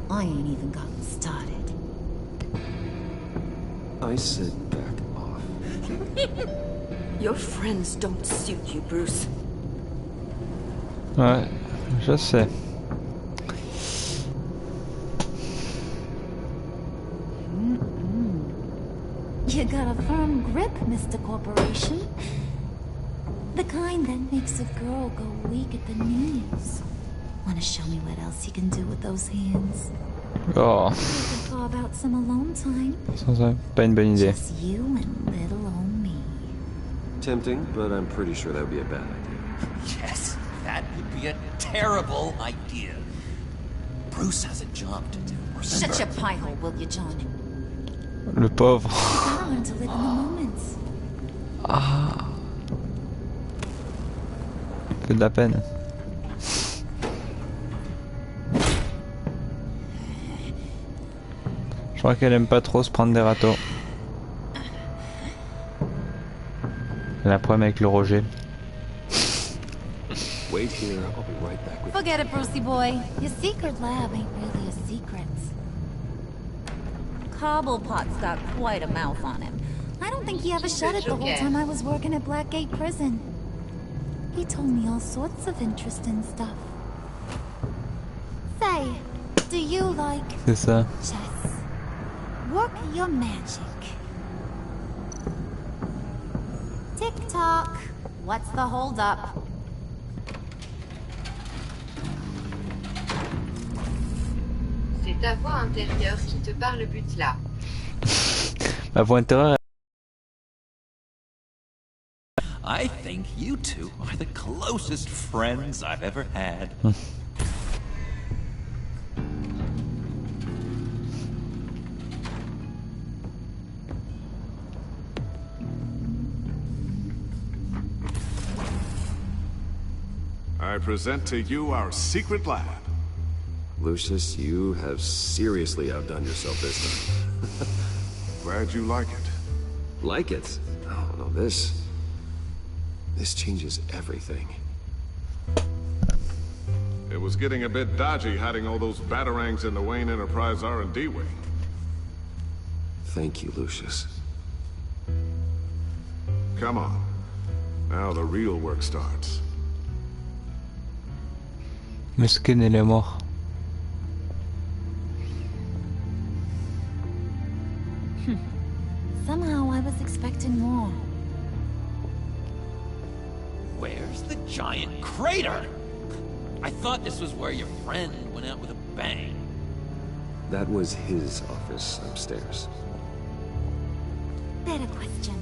I ain't even gotten started. I said back off. Your friends don't suit you, Bruce. Ouais, je sais. You got a firm grip, Mr. Corporation. The kind that makes a girl go weak at the knees. Wanna show me what else you can do with those hands? Oh. We could carve out some alone time. C'est pas une bonne idée. Just you and little old me. Tempting, but I'm pretty sure that would be a bad idea. Yes, that would be a terrible idea. Bruce has a job to do. Shut your pie hole, will you, John? Le pauvre. You gotta learn to live in the moment. Ah. Que de la peine. Je crois qu'elle aime pas trop se prendre des râteaux. Elle a un problème avec le Roger. Wait here, I'll be right back with you. Forget it, Brucey boy. Your secret lab ain't really a secret. Cobblepot's got quite a mouth on him. I don't think he ever shut it the whole time I was working at Blackgate Prison. He told me all sorts of interesting stuff. Say, do you like C'est ça. chess? Work your magic. Tick-tock. What's the hold-up? C'est ta voix intérieure qui te parle but là. Ma voix intérieure. I think you two are the closest friends I've ever had. I present to you our secret lab. Lucius, you have seriously outdone yourself this time. Glad you like it. Like it? Oh, no, this changes everything. It was getting a bit dodgy hiding all those batarangs in the Wayne Enterprise R&D wing. Thank you, Lucius. Come on. Now the real work starts. Mesquin, elle est mort. Somehow I was expecting more. Where's the giant crater? I thought this was where your friend went out with a bang. That was his office upstairs. Better question.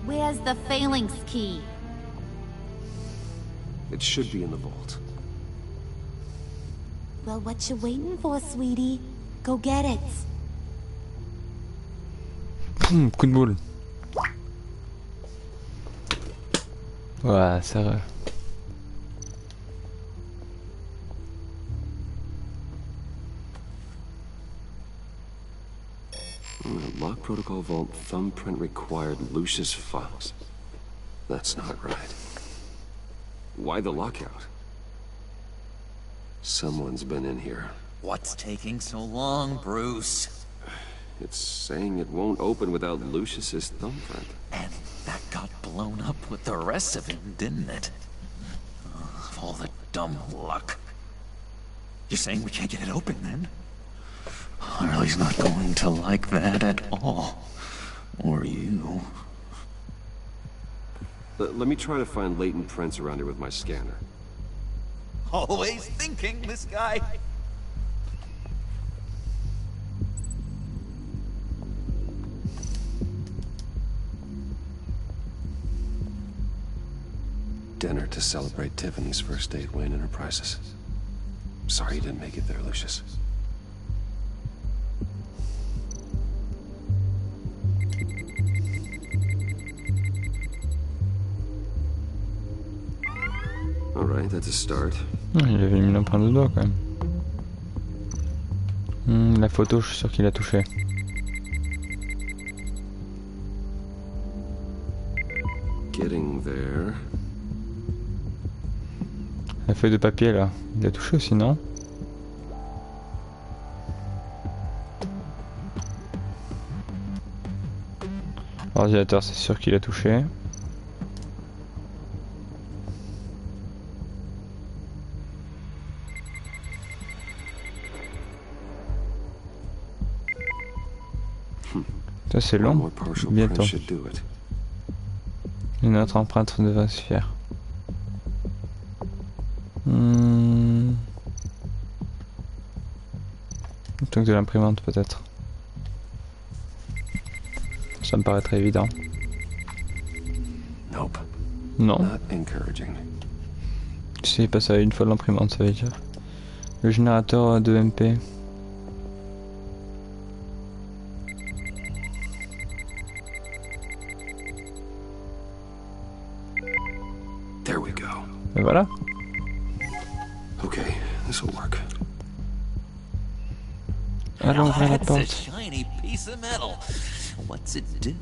Where's the phalanx key? It should be in the vault. Well, what you waiting for, sweetie? Go get it. Coup de boule. Ouais, c'est vrai. Lock protocol vault thumbprint required Lucius files. That's not right. Why the lockout? Someone's been in here. What's taking so long, Bruce? It's saying it won't open without Lucius's thumbprint. And that got blown up with the rest of him, didn't it? All the dumb luck. You're saying we can't get it open, then? Harley's not going to like that at all. Or you. Let me try to find latent prints around here with my scanner. Always thinking, this guy. Dinner to celebrate Tiffany's first date, Wayne Enterprises. Sorry you didn't make it there, Lucius. Alright, that's a start. Il avait mis l'empreinte de doigt quand même. La photo, je suis sûr qu'il a touché. Getting there. La feuille de papier là, il a touché aussi, non? L'ordinateur, c'est sûr qu'il a touché. Ça c'est long, bientôt. Une autre empreinte devrait se faire. Plutôt que de l'imprimante peut-être. Ça me paraît très évident. Nope. Non. Not encouraging. Si il passe à une fois l'imprimante, ça veut dire. Le générateur de MP. There we go. Et voilà. Okay, this will work. Allons ouvrir la That's a porte. shiny piece of metal. What's it do?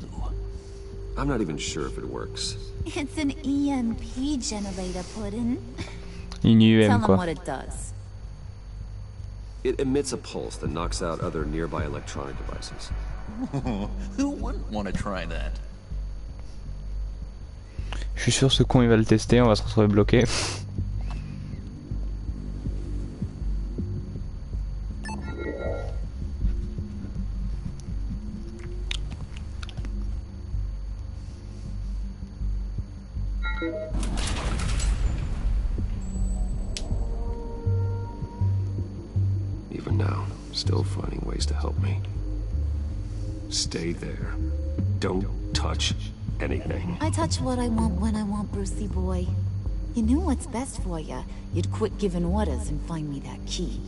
I'm not even sure if it works. It's an EMP generator, Puddin'. Une Tell UM them quoi. what it does. It emits a pulse that knocks out other nearby electronic devices. Who wouldn't want to try that? Je suis sûr ce con il va le tester, on va se retrouver bloqué. Even now, still finding ways to help me. Stay there. Don't touch anything. I touch what I want when I want, Brucey boy. You knew what's best for you. You'd quit giving orders and find me that key.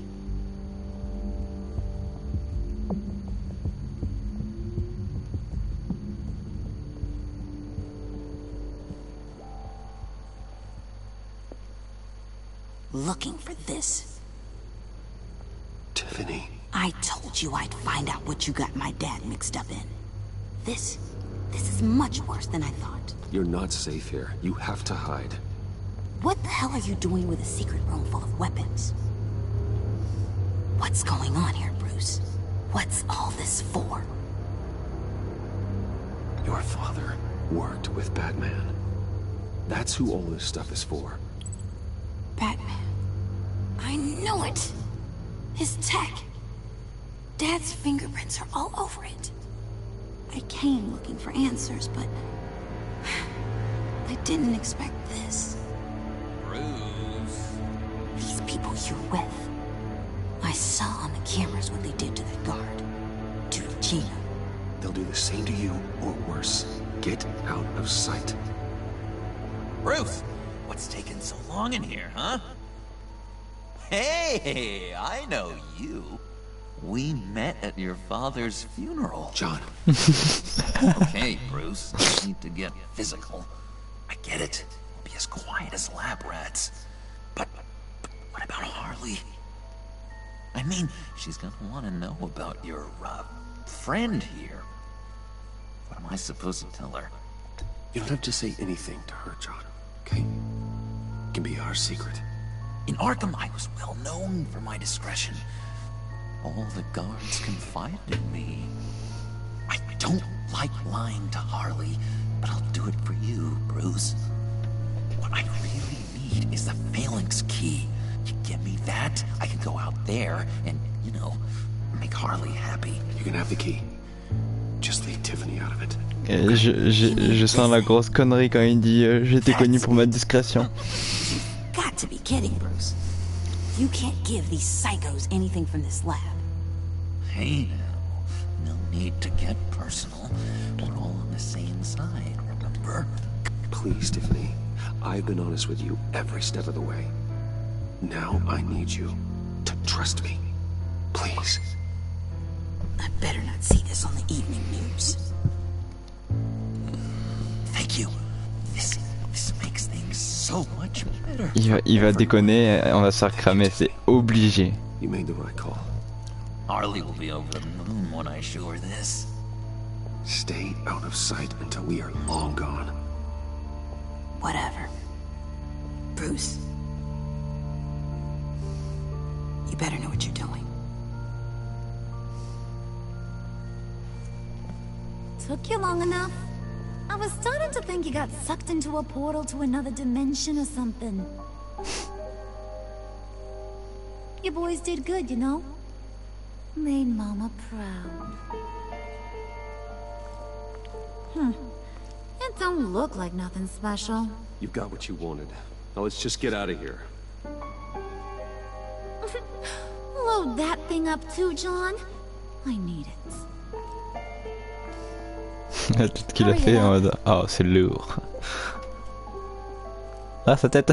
looking for this. Tiffany. I told you I'd find out what you got my dad mixed up in. This is much worse than I thought. You're not safe here. You have to hide. What the hell are you doing with a secret room full of weapons? What's going on here, Bruce? What's all this for? Your father worked with Batman. That's who all this stuff is for. Batman. I knew it! His tech. Dad's fingerprints are all over it. I came looking for answers, but I didn't expect this. Bruce. These people you're with. I saw on the cameras what they did to that guard. To Gina. They'll do the same to you, or worse. Get out of sight. Bruce, what's taking so long in here, huh? Hey, I know you. We met at your father's funeral. John. Okay, Bruce, no need to get physical. I get it. We'll be as quiet as lab rats. But what about Harley? I mean, she's gonna want to know about your, friend here. What am I supposed to tell her? You don't have to say anything to her, John, okay? It can be our secret. In Arkham, I was well known for my discretion. All the guards confided in me. I don't like lying to Harley, but I'll do it for you, Bruce. What I really need is the phalanx key. You give me that, I can go out there and, you know, make Harley happy. You can have the key. Just leave Tiffany out of it. Et je sens la grosse connerie quand il dit j'étais connu pour ma discrétion. Got to be kidding, Bruce. You can't give these psychos anything from this lab. Hey now, no need to get personal. We're all on the same side, remember? Please, Tiffany. I've been honest with you every step of the way. Now I need you to trust me. Please. I better not see this on the evening news. Thank you. This makes things so much better. Il va déconner, on va se faire cramer, c'est obligé. You made the right call. Harley will be over the moon when I show her this. Stay out of sight until we are long gone. Whatever. Bruce. You better know what you're doing. Took you long enough? I was starting to think you got sucked into a portal to another dimension or something. You boys did good, you know? Made Mama proud. It don't look like nothing special. You got what you wanted. Now let's just get out of here. Load that thing up too, John. I need it. Tout ce qu'il a fait en mode oh c'est lourd. Ah sa tête.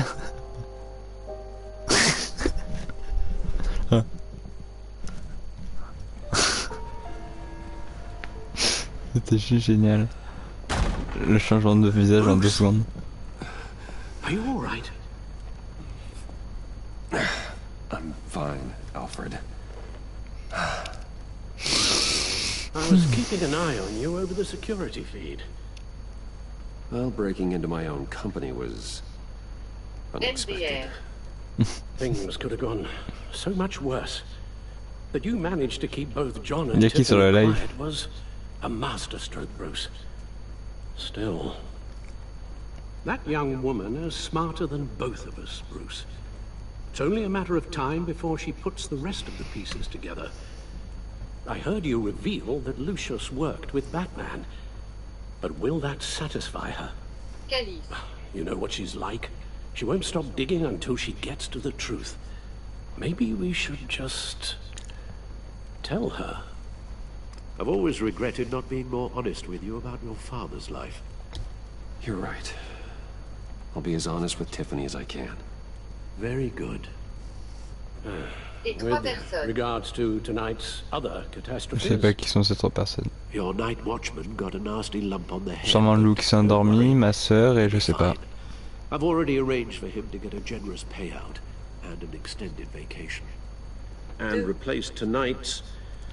C'était juste génial. Le changement de visage en 2 secondes. Are you all right? I'm fine, Alfred. I was keeping an eye on you over the security feed. Well, breaking into my own company was unexpected. Things could have gone so much worse. That you managed to keep both John and Il y a qui sur le Tiffany live? quiet was a masterstroke, Bruce. Still, that young woman is smarter than both of us, Bruce. It's only a matter of time before she puts the rest of the pieces together. I heard you reveal that Lucius worked with Batman. But will that satisfy her? Calice. You know what she's like. She won't stop digging until she gets to the truth. Maybe we should just tell her. I've always regretted not being more honest with you about your father's life. You're right. I'll be as honest with Tiffany as I can. Very good. Et 3 With personnes. regards to tonight's other Je sais catastrophes, pas qui sont ces 3 personnes. Your night watchman got a nasty lump on the head. Sûrement Lou qui s'est endormi, ma sœur et je sais pas. I've already arranged for him to get a generous payout. and an extended vacation. And replace tonight's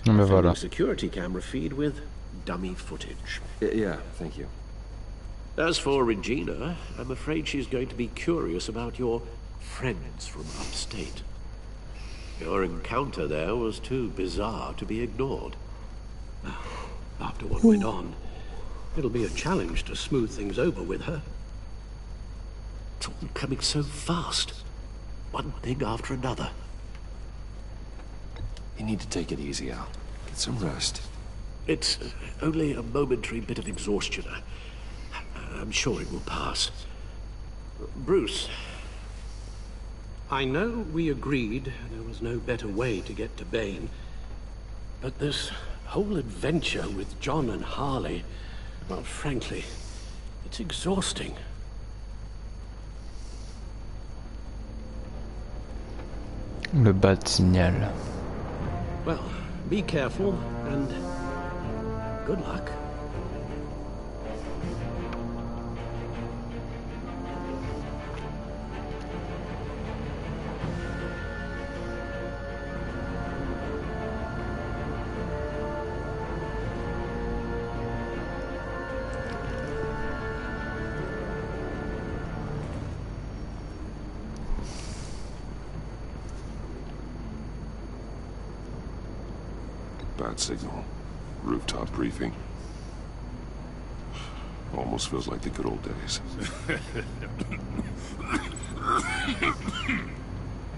Voilà. security camera feed with dummy footage. Yeah, thank you. As for Regina, I'm afraid she's going to be curious about your friends from upstate. Your encounter there was too bizarre to be ignored. After what went on, it'll be a challenge to smooth things over with her. It's all coming so fast. One thing after another. You need to take it easy, Al. Get some rest. It's only a momentary bit of exhaustion. I'm sure it will pass. Bruce, I know we agreed there was no better way to get to Bane, but this whole adventure with John and Harley, well, frankly, it's exhausting. Le bas de signal. Well, be careful and good luck. Bad signal. Rooftop briefing. Almost feels like the good old days.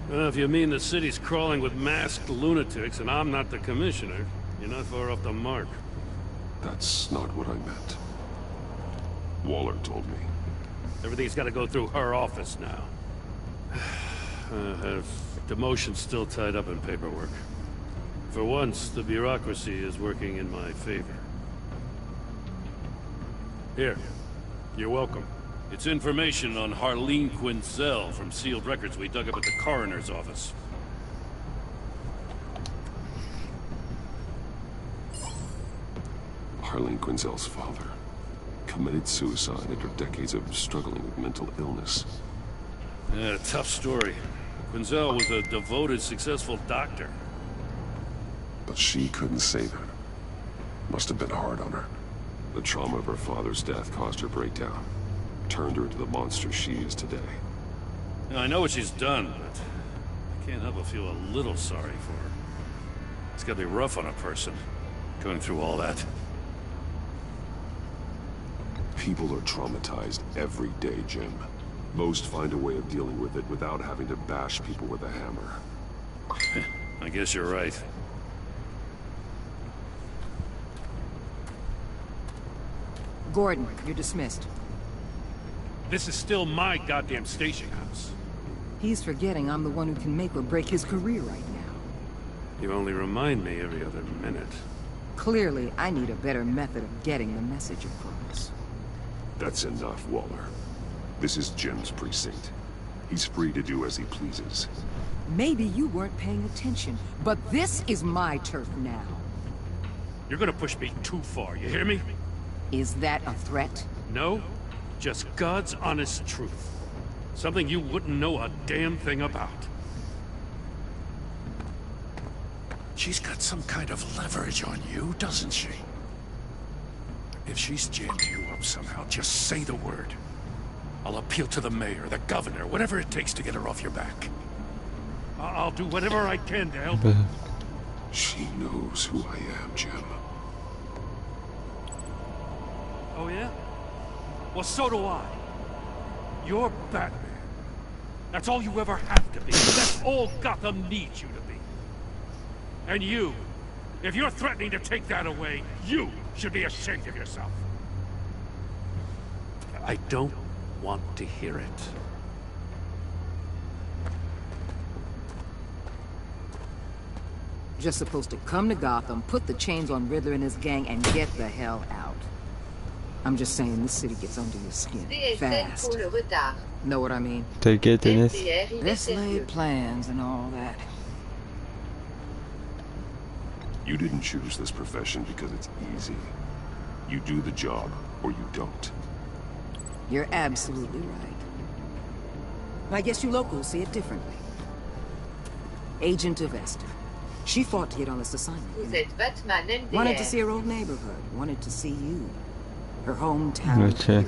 Well, if you mean the city's crawling with masked lunatics and I'm not the commissioner, you're not far off the mark. That's not what I meant. Waller told me. Everything's got to go through her office now. Have demotion still tied up in paperwork. For once, the bureaucracy is working in my favor. Here. You're welcome. It's information on Harleen Quinzel from sealed records we dug up at the coroner's office. Harleen Quinzel's father committed suicide after decades of struggling with mental illness. Yeah, tough story. Quinzel was a devoted, successful doctor. But she couldn't save him. Must have been hard on her. The trauma of her father's death caused her breakdown. Turned her into the monster she is today. Now, I know what she's done, but I can't help but feel a little sorry for her. It's gotta be rough on a person, going through all that. People are traumatized every day, Jim. Most find a way of dealing with it without having to bash people with a hammer. I guess you're right. Gordon, you're dismissed. This is still my goddamn station house. He's forgetting I'm the one who can make or break his career right now. You only remind me every other minute. Clearly, I need a better method of getting the message across. That's enough, Waller. This is Jim's precinct. He's free to do as he pleases. Maybe you weren't paying attention, but this is my turf now. You're gonna push me too far, you hear me? Is that a threat? No, just God's honest truth. Something you wouldn't know a damn thing about. She's got some kind of leverage on you, doesn't she? If she's jammed you up somehow, just say the word. I'll appeal to the mayor, the governor, whatever it takes to get her off your back. I'll do whatever I can to help her. She knows who I am, Jim. Oh yeah? Well, so do I. You're Batman. That's all you ever have to be. That's all Gotham needs you to be. And you, if you're threatening to take that away, you should be ashamed of yourself. I don't want to hear it. Just supposed to come to Gotham, put the chains on Riddler and his gang, and get the hell out. I'm just saying, this city gets under your skin fast. Know what I mean? Take it, Dennis. This laid plans and all that. You didn't choose this profession because it's easy. You do the job, or you don't. You're absolutely right. I guess you locals see it differently. agent of Esther. She fought to get on this assignment. Vous êtes Batman NDR. Wanted to see her old neighborhood. Wanted to see you. Her hometown hero.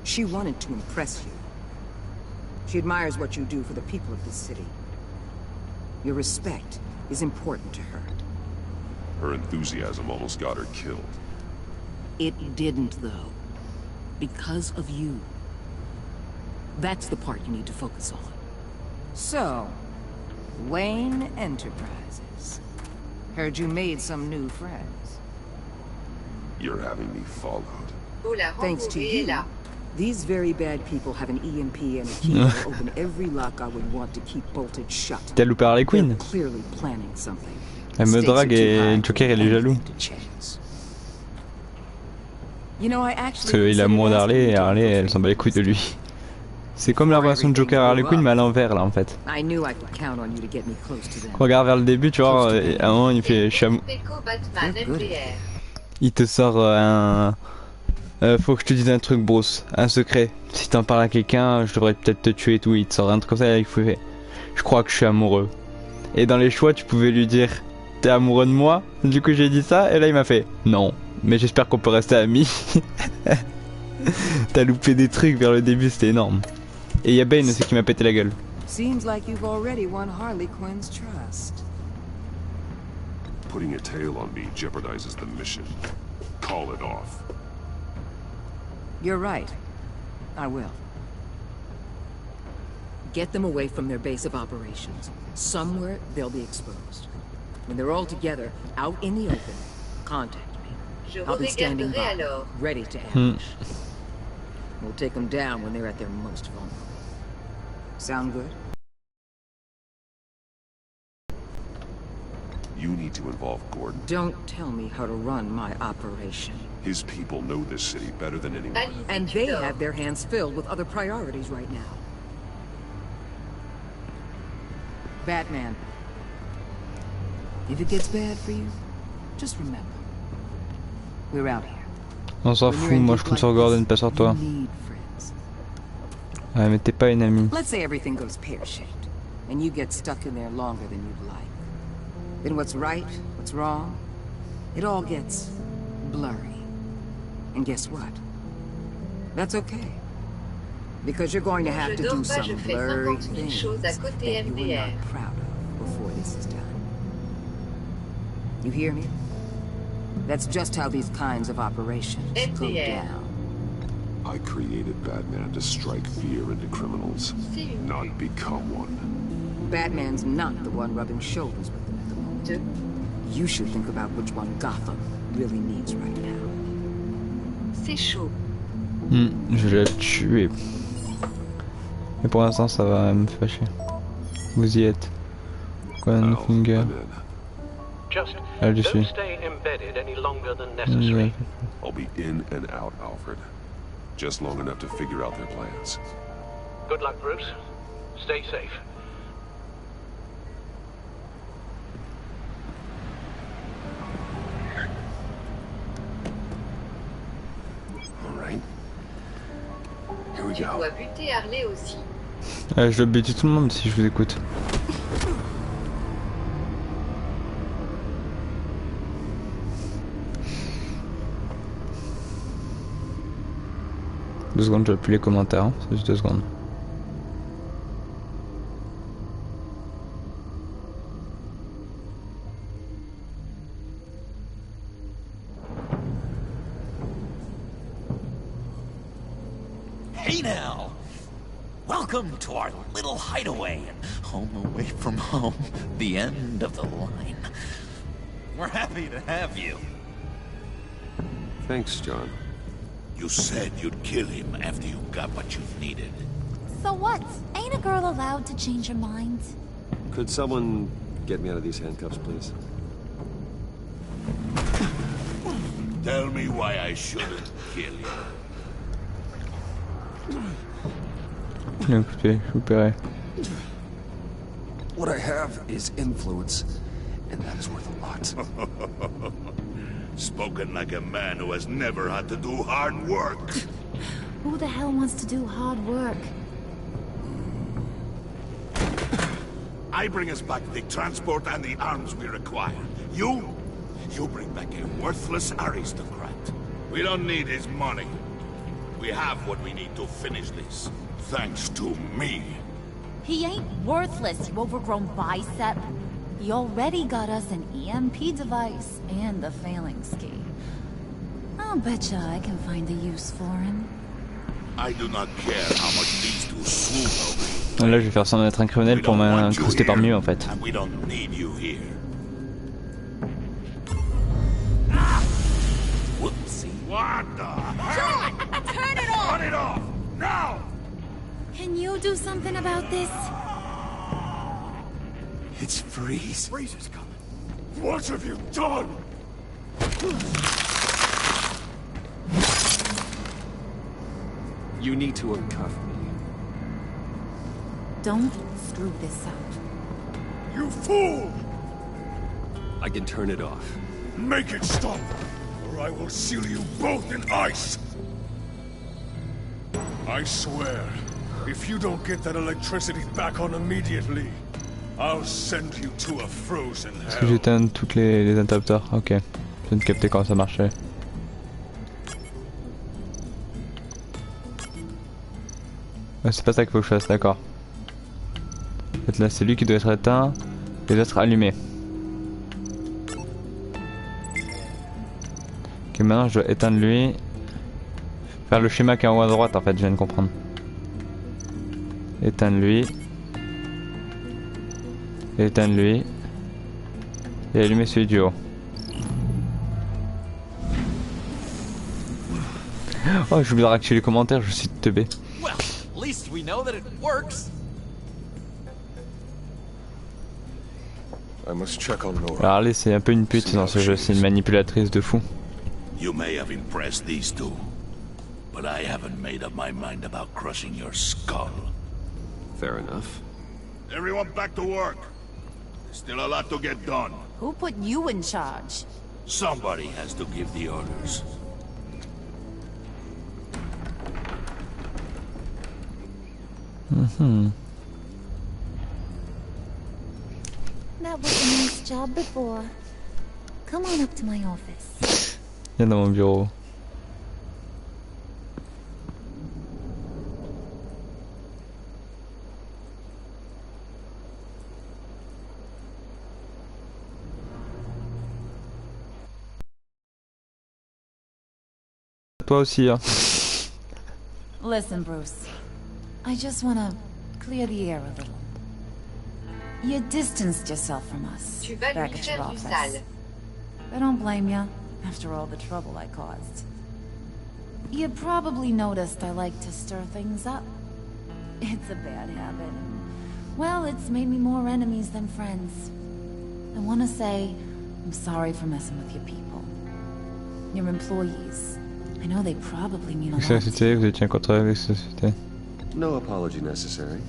She wanted to impress you. She admires what you do for the people of this city. Your respect is important to her. Her enthusiasm almost got her killed. It didn't, though. Because of you. That's the part you need to focus on. So, Wayne Enterprises. Heard you made some new friends. You're having me followed. Thanks to you, these very bad people have an EMP and a key to open every lock I would want to keep bolted shut. T'as loupé Harley Quinn. Clearly planning something. Elle me drague et Joker il est jaloux. Parce qu'il a amour d'Harley et Harley elle s'en bat les couilles de lui. C'est comme la version de Joker Harley Quinn mais à l'envers là en fait. Regarde vers le début tu vois, à un moment il fait il te sort un... faut que je te dise un truc Bruce, un secret. Si t'en parles à quelqu'un je devrais peut-être te tuer et tout, il te sort un truc comme ça et il fait je crois que je suis amoureux. Et dans les choix tu pouvais lui dire t'es amoureux de moi? Du coup j'ai dit ça et là il m'a fait non. Mais j'espère qu'on peut rester amis. T'as loupé des trucs vers le début, c'était énorme. Et y'a Bane aussi qui m'a pété la gueule. Seems like you've already won Harley Quinn's trust. Putting a tail on me jeopardizes the mission. Call it off. You're right. I will. Get them away from their base of operations. Somewhere they'll be exposed. When they're all together, out in the open, contact me. I'll be standing by, ready to ambush. We'll take them down when they're at their most vulnerable. Sound good? You need to involve Gordon. Don't tell me how to run my operation. His people know this city better than anyone. And they have their hands filled with other priorities right now. Batman. If it gets bad for you, just remember. We're out here. On s'en fout, moi je compte sur Gordon, pas sur toi. Ouais, mais t'es pas une amie. Let's say everything goes pear-shaped, and you get stuck in there longer than you'd like. Then what's right, what's wrong, it all gets blurry. And guess what? That's okay. Because you're going to have to do some blurry things that you are not proud of before this is done. You hear me? That's just how these kinds of operations go down. I created Batman to strike fear into criminals, not become one. Batman's not the one rubbing shoulders with them at the moment. You should think about which one Gotham really needs right now. C'est chaud. Je vais le tuer. Mais pour l'instant ça va me fâcher. Vous y êtes. Quoi, Finger? Just don't stay embedded any longer than necessary. I'll be in and out, Alfred. Just long enough to figure out their plans. Good luck, Bruce. Stay safe. All right. Here we Tu go. dois buter Harley aussi. Je dois buter tout le monde si je vous écoute. Deux secondes, je vois plus les commentaires, hein. C'est juste 2 secondes. Hey now! Welcome to our little hideaway and home away from home, the end of the line. We're happy to have you. Thanks, John. You said you'd kill him after you got what you needed. So what? Ain't a girl allowed to change her mind? Could someone get me out of these handcuffs, please? Tell me why I shouldn't kill you. Écoutez, je vous paierai. What I have is influence, and that is worth a lot. Spoken like a man who has never had to do hard work. Who the hell wants to do hard work? I bring us back the transport and the arms we require. You bring back a worthless aristocrat. We don't need his money. We have what we need to finish this. Thanks to me. He ain't worthless, you overgrown bicep. He already got us an EMP device and the phalanx key. I'll betcha I can find a use for him. I do not care how much these two swoon over you. Là, je vais faire semblant d'être un criminel pour m'incruster parmi eux en fait. And we don't need you here. Whoopsie. What the hell? John, turn it off! Turn it off! Now! Can you do something about this? It's Freeze. Freeze is coming. What have you done? You need to uncuff me. Don't screw this up. You fool! I can turn it off. Make it stop, or I will seal you both in ice! I swear, if you don't get that electricity back on immediately, I'll send you to a frozen hell. Est-ce que j'éteins toutes les interrupteurs? Ok. Je viens de capter comment ça marchait. Ah, c'est pas ça qu'il faut que je fasse, d'accord. En fait là c'est lui qui doit être éteint et les autres allumés. Ok, maintenant je dois éteindre lui. Faire le schéma qui est en haut à droite en fait, je viens de comprendre. Éteindre lui. Éteindre lui. Et allumer celui du haut. Oh, j'ai oublié de réactiver les commentaires, je suis teubé. Alors Harley c'est un peu une pute dans ce jeu, c'est une manipulatrice de fou. You may have impressed these two, but I haven't made up my mind about crushing your skull. Fair enough. Everyone back to work. There's still a lot to get done. Who put you in charge? Somebody has to give the orders. That was a nice job before. Come on up to my office. Viens dans mon bureau. Toi aussi, hein. Listen, Bruce. I just wanna clear the air a little. You distanced yourself from us Tu vas back lui at your faire du office. sale. I don't blame you, after all the trouble I caused. You probably noticed I like to stir things up. It's a bad habit. Well, it's made me more enemies than friends. I want to say I'm sorry for messing with your people. Your employees. I know they probably mean a lot. Société, vous étiez en contact avec société. No apology necessary.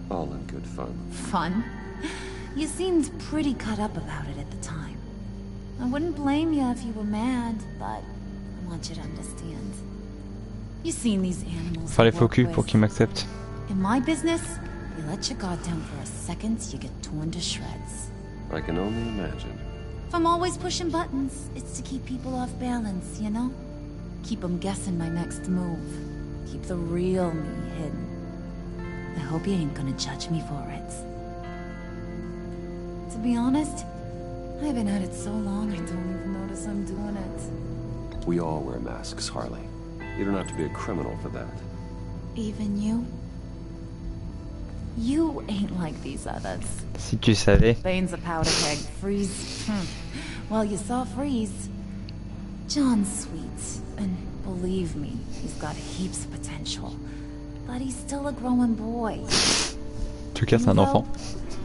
All in good fun. Fun? You seemed pretty cut up about it at the time. I wouldn't blame you if you were mad, but I want you to understand. You've seen these animals. Faire les faux culs pour qu'ils m'acceptent. In my business, you let your guard down for a second, you get torn to shreds. I can only imagine. If I'm always pushing buttons, it's to keep people off balance, you know? Keep them guessing my next move. Keep the real me hidden. I hope you ain't gonna judge me for it. To be honest, I've been at it so long I don't even notice I'm doing it. We all wear masks, Harley. You don't have to be a criminal for that. Even you? You ain't like these others. Si tu savais. Bane's a powder keg. Freeze. Well, you saw Freeze. John's sweet, and believe me, he's got heaps of potential. But he's still a growing boy. Tu casses un enfant.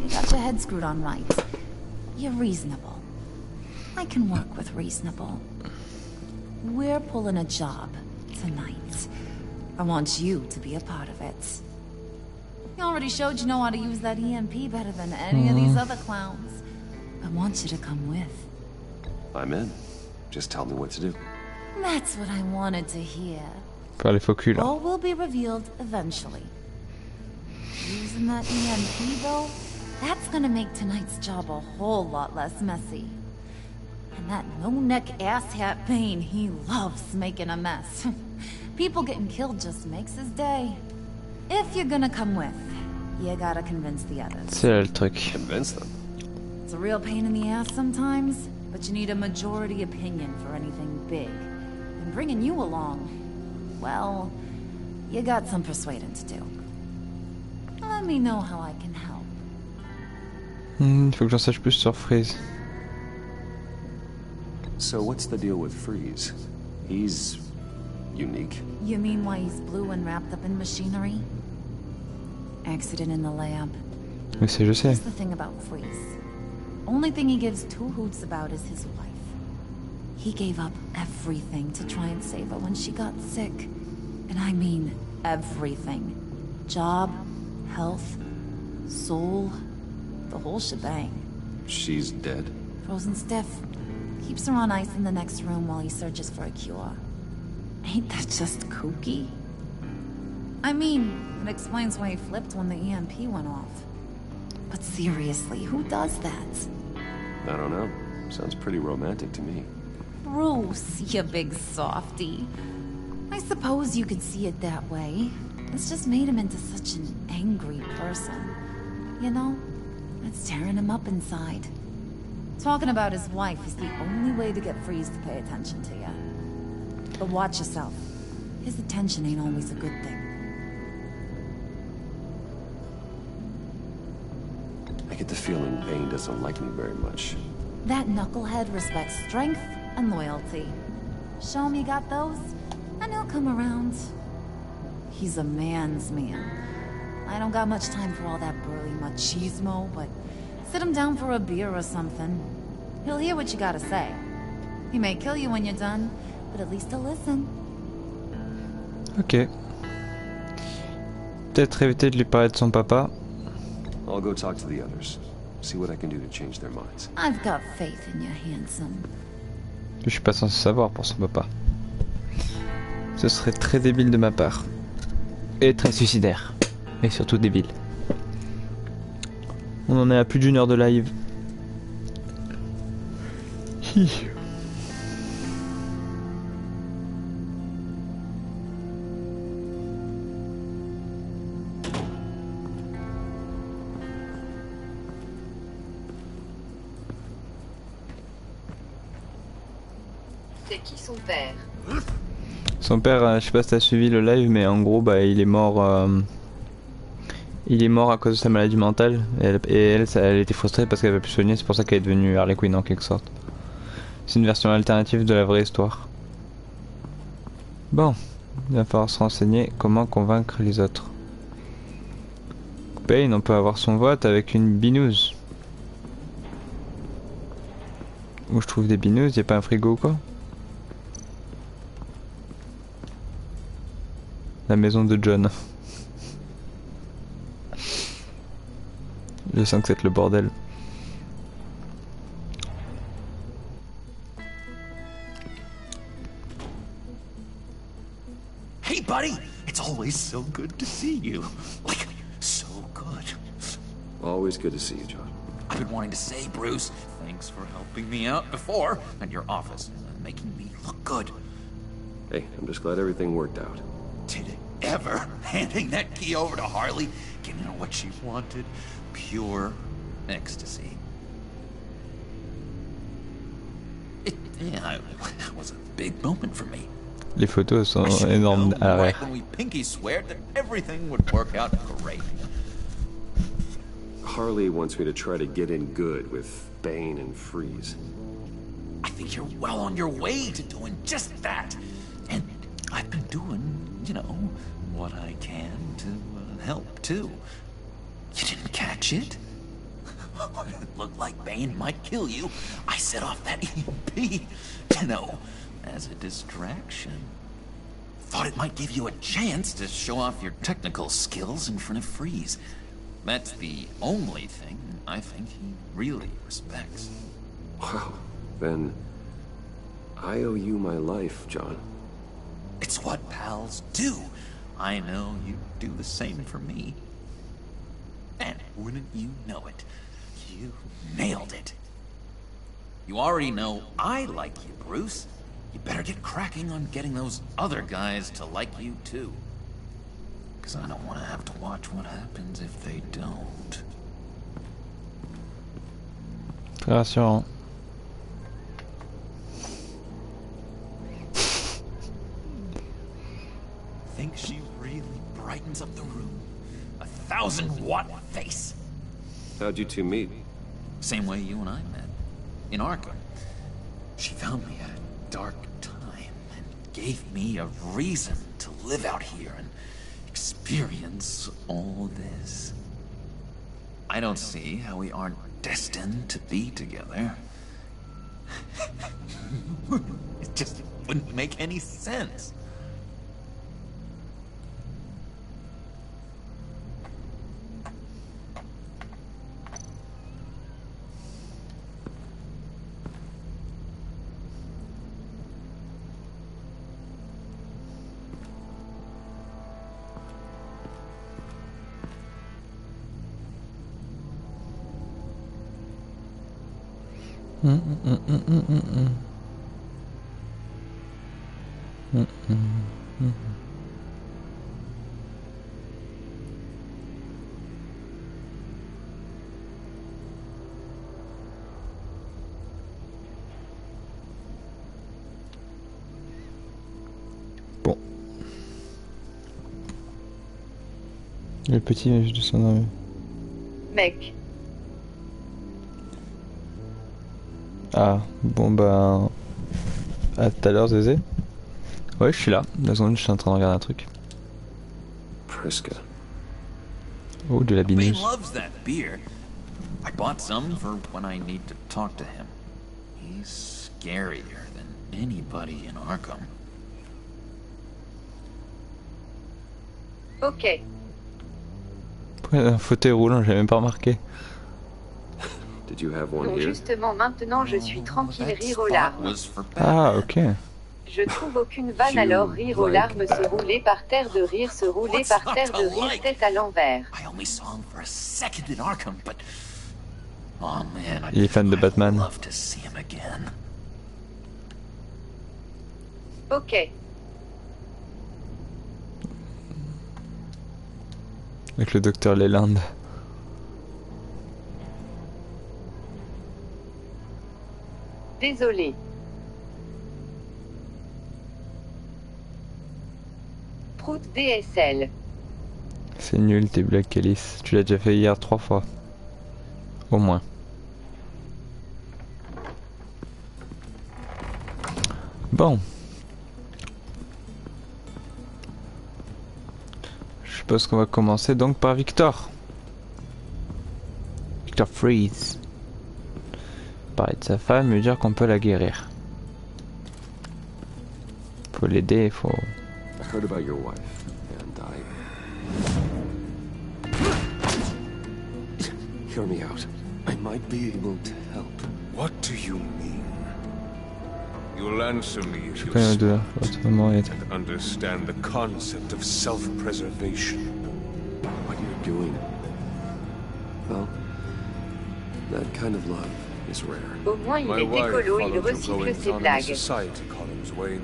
You got your head screwed on right. You're reasonable. I can work with reasonable. We're pulling a job tonight. I want you to be a part of it. You already showed you know how to use that EMP better than any of these other clowns. I want you to come with. I'm in. Just tell me what to do. That's what I wanted to hear. Faire les faux culs là. All will be revealed eventually. Using that EMP though, That's gonna make tonight's job a whole lot less messy. And that no-neck asshat Bane, he loves making a mess. People getting killed just makes his day. If you're gonna come with, you gotta convince the others. C'est là le truc. Convince them. It's a real pain in the ass sometimes, but you need a majority opinion for anything big. And bringing you along, well, you got some persuading to do. Let me know how I can help. Faut que j'en sache plus sur Freeze. So what's the deal with Freeze? He's unique. You mean why he's blue and wrapped up in machinery? Accident in the lab. Oui, je sais. Here's the thing about Freeze. Only thing he gives two hoots about is his wife. He gave up everything to try and save her when she got sick. And I mean everything. Job, health, soul, the whole shebang. She's dead? Frozen stiff. Keeps her on ice in the next room while he searches for a cure. Ain't that just kooky? I mean, it explains why he flipped when the EMP went off. But seriously, who does that? I don't know. Sounds pretty romantic to me. Bruce, you big softy. I suppose you could see it that way. It's just made him into such an angry person. You know, it's tearing him up inside. Talking about his wife is the only way to get Freeze to pay attention to you. But watch yourself. His attention ain't always a good thing. I get the feeling Bane doesn't like me very much. That knucklehead respects strength and loyalty. Show him you got those, and he'll come around. He's a man's man. I don't got much time for all that burly machismo, but sit him down for a beer or something. He'll hear what you gotta say. He may kill you when you're done, but at least he'll listen. Ok. Peut-être éviter de lui parler de son papa. I'll go talk to the others. See what I can do to change their minds. I've got faith in you, handsome. Je suis pas censé savoir pour son papa. Ce serait très débile de ma part. Et très suicidaire. Et surtout débile. On en est à plus d'une heure de live. Hi. C'est qui son père? Son père, je sais pas si t'as suivi le live, mais en gros, bah, il est mort à cause de sa maladie mentale. Et elle était frustrée parce qu'elle avait pu soigner, c'est pour ça qu'elle est devenue Harley Quinn en quelque sorte. C'est une version alternative de la vraie histoire. Bon, il va falloir se renseigner comment convaincre les autres. Bane, on peut avoir son vote avec une binouse. Où je trouve des bineuses, y'a pas un frigo ou quoi? La maison de John. Je sens que c'est le bordel. Hey, buddy! It's always so good to see you. Like, so good. Always good to see you, John. I've been wanting to say, Bruce, thanks for helping me out before at your office, making me look good. Hey, I'm just glad everything worked out. Did it ever? Handing that key over to Harley, giving her what she wanted. Pure ecstasy. It was a big moment for me. Les photos sont énormes à l'arrière. Right when we pinky sweared that everything would work out great. Harley wants me to try to get in good with Bane and Freeze. I think you're well on your way to doing just that. And I've been doing, you know, what I can to help, too. You didn't catch it? When it looked like Bane might kill you, I set off that EMP, you know, as a distraction. Thought it might give you a chance to show off your technical skills in front of Freeze. That's the only thing I think he really respects. Wow, then I owe you my life, John. It's what pals do. I know you do the same for me. And wouldn't you know it, you nailed it. You already know I like you, Bruce. You better get cracking on getting those other guys to like you too. Because I don't want to have to watch what happens if they don't. Très rassurant. Think she really brightens up the room? 1,000-watt face. How'd you two meet? Same way you and I met. In Arkham. She found me at a dark time and gave me a reason to live out here and experience all this. I don't see how we aren't destined to be together. It just wouldn't make any sense. Bon. Le petit mage de son armée. Mec. Ah, bon bah... À tout à l'heure, Zézé. Ouais, je suis là. La seconde, je suis en train de regarder un truc. Priska. Oh, de la Bane bineuse. loves that beer. I bought some for when I need to talk to him. He's scarier than anybody in Arkham. Ok. Pourquoi il y a un fauteuil roulant, j'ai même pas remarqué. Did you have one Non, here? justement, maintenant je suis tranquille, rire aux larmes. Ah, ok. Je trouve aucune vanne, alors rire aux larmes, se rouler par terre de rire, se rouler par terre de rire, tête à l'envers. I only saw him for a second in Arkham, but oh man, Il est fan de Batman. I'd love to see him again. Ok. Avec le docteur Leland. Désolé. Prout DSL. C'est nul tes Black Alice. Tu l'as déjà fait hier 3 fois. Au moins. Bon. Je suppose qu'on va commencer donc par Victor. Victor Freeze. Parler de sa femme, lui dire qu'on peut la guérir. Faut l'aider, faut... I heard about your wife, and hear me out. I might be able to help. What do you mean? You'll answer me if you connais deux, and understand the concept of self-preservation. What you're doing, well, that kind of love is rare. Au moins il My est wife écolo, il followed your recycle goings ses on in blagues. society columns, Wayne.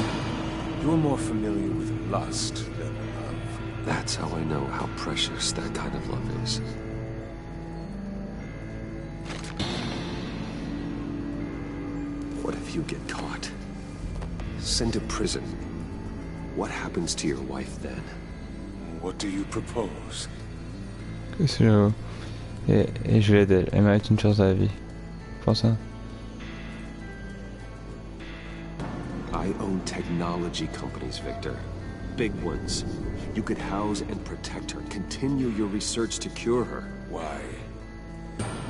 You're more familiar with lust than love. That's how I know how precious that kind of love is. What if you get caught? Sent to prison. What happens to your wife then? What do you propose? Qu'est-ce que je... Et je l'aide, elle mérite une chance à la vie. Pour ça. I own technology companies, Victor. Big ones. You could house and protect her. Continue your research to cure her. Why?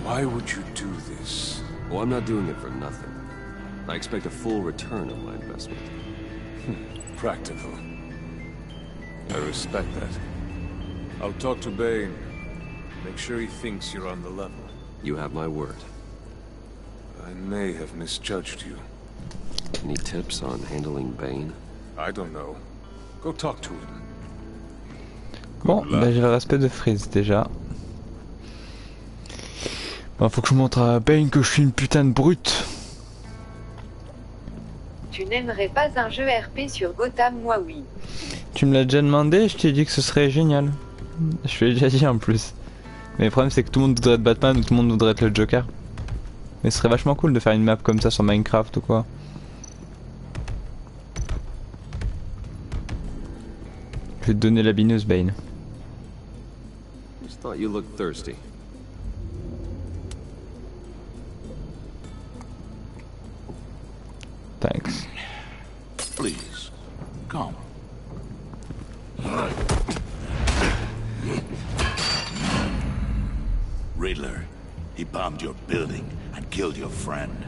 Why would you do this? Well, I'm not doing it for nothing. I expect a full return on my investment. Practical. I respect that. I'll talk to Bane. Make sure he thinks you're on the level. You have my word. I may have misjudged you. Any tips on handling Bane? I don't know. Go talk to him. Bon, bah, j'ai le respect de Freeze déjà. Bah, faut que je montre à Bane que je suis une putain de brute. Tu n'aimerais pas un jeu RP sur Gotham, moi oui. Tu me l'as déjà demandé, je t'ai dit que ce serait génial. Je te l'ai déjà dit en plus. Mais le problème c'est que tout le monde voudrait être Batman ou tout le monde voudrait être le Joker. Mais ce serait vachement cool de faire une map comme ça sur Minecraft ou quoi. Je vais te donner la bineuse, Bane. Just thought you looked thirsty. Thanks. Please, come. Riddler, he bombed your building and killed your friend.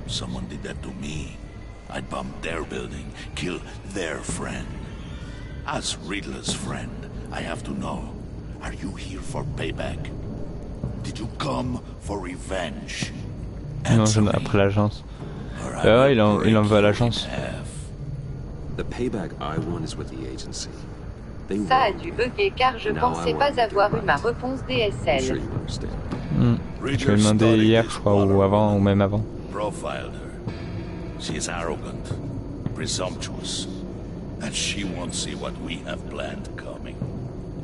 Someone did that to me. I'd bomb their building, kill their friend. As Riddler's friend, I have to know, are you here for payback? Did you come for revenge? Non, j'en ai après l'agence. Ah, il en veut à l'agence. The payback I want is with the agency. Ça a dû bugger car je pensais pas avoir eu ma réponse DSL. Je l'ai demandé hier, je crois, ou avant, ou même avant. Profiled her. She is arrogant, presumptuous, and she won't see what we have planned coming.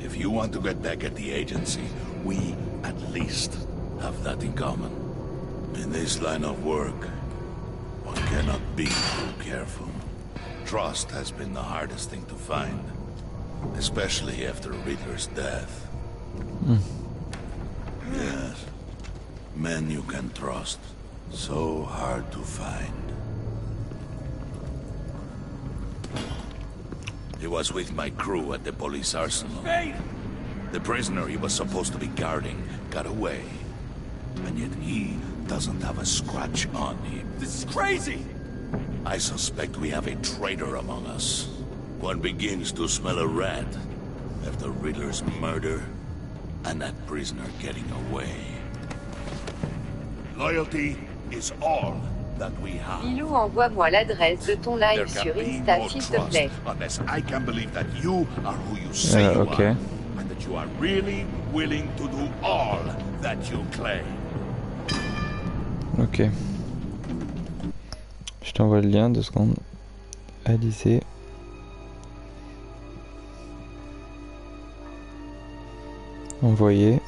If you want to get back at the agency, we at least have that in common. In this line of work, one cannot be too careful. Trust has been the hardest thing to find, especially after Riddler's death. Yes, men you can trust, so hard to find. He was with my crew at the police arsenal. The prisoner he was supposed to be guarding got away, and yet he doesn't have a scratch on him. This is crazy! I suspect we have a traitor among us. One begins to smell a rat after Riddler's murder and that prisoner getting away. Loyalty is all that we have. Lilou, envoie-moi l'adresse de ton live sur Insta, s'il te plaît. Unless I can believe that you are who you say you are, and that you are really willing to do all that you claim. Ok. Je t'envoie le lien, 2 secondes. Alizé. Envoyer.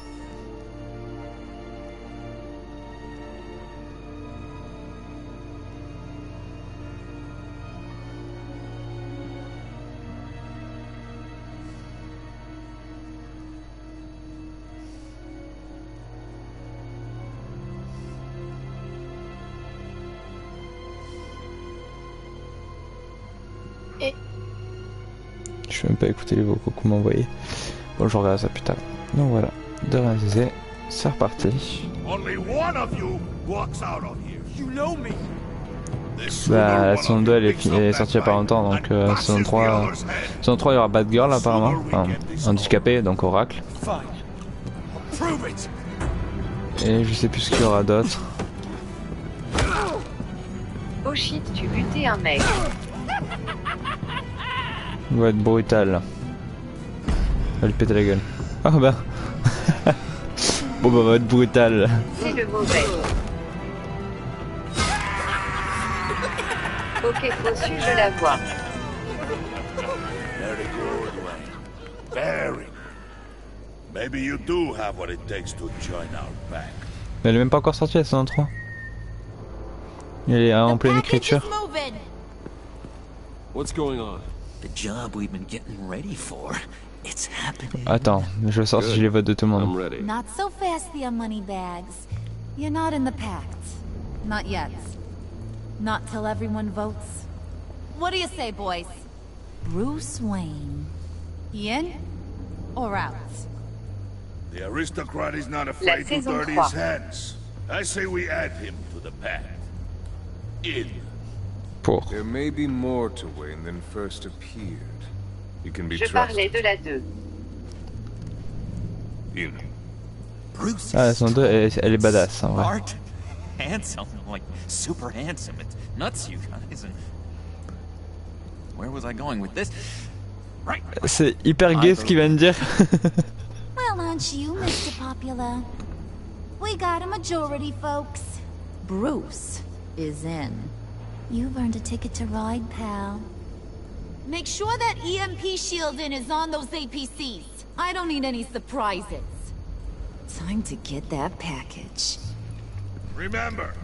Je vais même pas écouter les vocaux qu'on m'a envoyés. Bon, je regarde ça plus tard. Donc voilà, de réaliser, c'est reparti. Bah, la saison 2 elle est sortie il y a pas longtemps, donc saison 3 il y aura Batgirl apparemment, enfin, handicapé, donc Oracle. Et je sais plus ce qu'il y aura d'autre. Oh shit, tu butais un mec. Il va être brutal. Il va lui péter la gueule. Ah bah. Bon bah, va être brutal. C'est le mauvais. Ok, reçu, je la vois. Very good, Wayne. Very good. Maybe you do have what it takes to join our pack. Mais elle est même pas encore sortie la saison 3. Elle est en pleine écriture. What's going on? The job we've been getting ready for. It's happening. Attends, je vais sortir les votes de tout le monde. Not so fast, the Moneybags. You're not in the pact. Not yet. Not till everyone votes. What do you say, boys? Bruce Wayne. In or out? The aristocrat is not afraid to dirty his hands. I say we add him to the pack. In. There may be more to Wayne than first appeared. You can be Je parlais de la 2. In. Bruce Ah, la saison 2, elle est badass, en vrai. smart, handsome, like super handsome. It's nuts, you guys. And where was I going with this? Right. C'est hyper gay ce qu'il vient de dire. Well, aren't you, Mr. Popular? We got a majority, folks. Bruce is in. You've earned a ticket to ride, pal. Make sure that EMP shielding is on those APCs. I don't need any surprises. Time to get that package. Remember,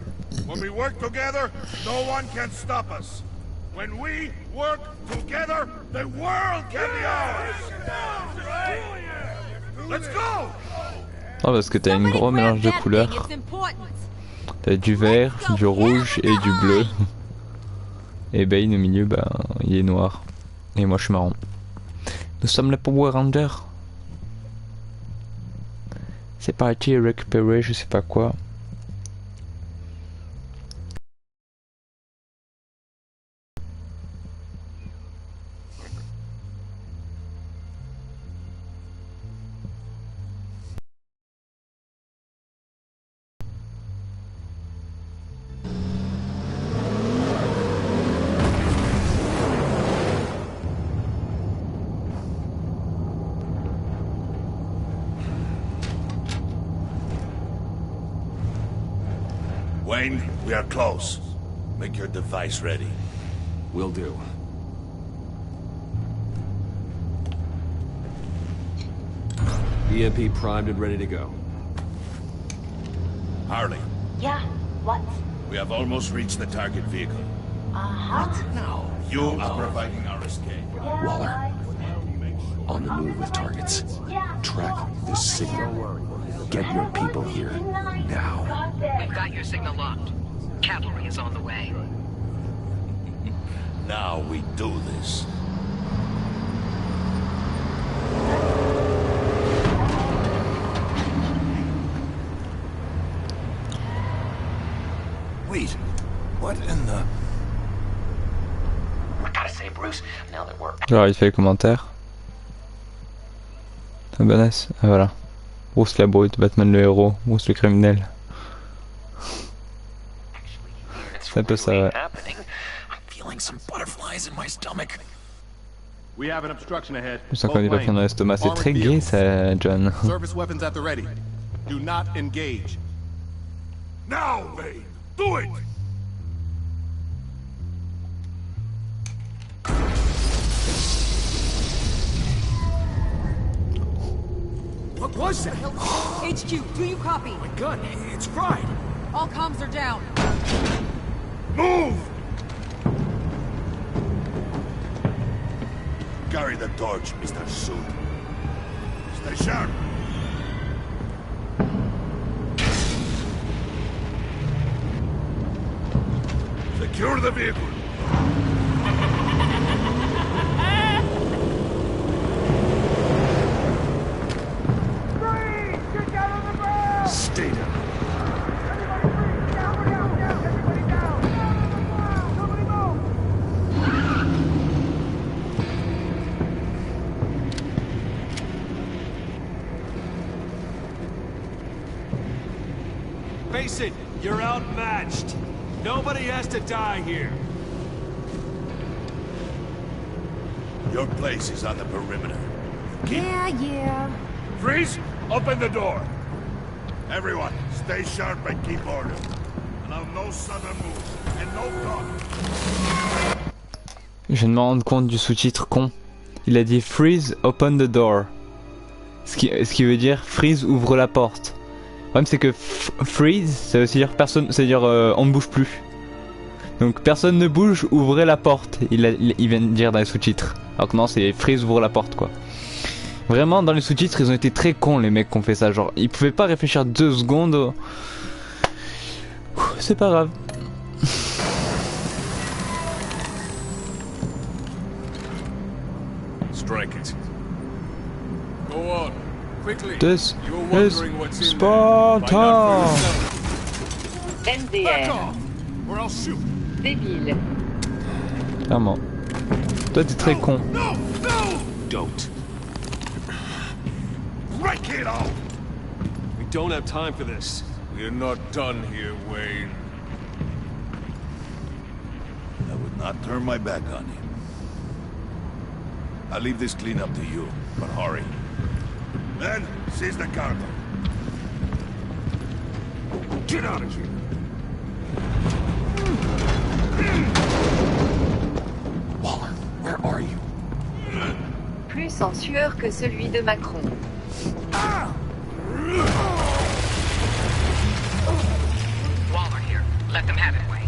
when we work together, no one can stop us. When we work together, the world can be ours. Let's go! Oh, parce que t'as un gros mélange de couleurs. T'as du vert, du rouge et du bleu. Et Bane au milieu, bah, il est noir. Et moi je suis marron. Nous sommes les Power Rangers. C'est parti récupérer je sais pas quoi. Wayne, we are close. Make your device ready. Will do. EMP primed and ready to go. Harley. Yeah, what? We have almost reached the target vehicle. What? No. You are providing our escape. Waller. On the move with targets. Track this signal. Get your people here. Now. We've got your signal locked. Cavalry is on the way. Now we do this. Wait, what in the... I gotta say, Bruce, now that we're... Genre il fait les commentaires. Ah Bonnes, ah voilà. Bruce la brute, Batman le héros, Bruce le criminel. C'est un peu ça, ouais. Je sens qu'on est pas bien dans l'estomac, c'est très gay ça, John. Service weapons at the ready. Do not engage. Now, Wayne, do it! What was that? HQ, do you copy? My gun, it's fried. All comms are down. Move! Carry the torch, Mr. Suit. Stay sharp. Secure the vehicle. Stay down. Face it, you're outmatched. Nobody has to die here. Your place is on the perimeter. Yeah. Freeze! Open the door. Everyone, stay sharp and keep order. Allow no sudden moves and no talk. Je viens de me rendre compte du sous-titre con. Il a dit freeze, open the door. Ce qui veut dire freeze, ouvre la porte. Le problème c'est que freeze, ça veut aussi dire personne, ça veut dire on ne bouge plus. Donc personne ne bouge, ouvrez la porte. Il vient de dire dans les sous-titres. Alors que non, c'est freeze, ouvre la porte quoi. Vraiment, dans les sous-titres, ils ont été très cons les mecs qui ont fait ça. Genre, ils pouvaient pas réfléchir 2 secondes. C'est pas grave. Strike it. Go on. Quickly. This you were is wondering what's in Sparta. MDR. Or I'll shoot. Débile. Clairement. Toi, t'es très con. No! Don't. Right, kiddo! We don't have time for this. We're not done here, Wayne. I would not turn my back on you. I'll leave this clean up to you, but hurry. Then, seize the cargo. Get out of here. Waller, where are you? Plus en sueur que celui de Macron. Waller here. Let them have it, Wayne.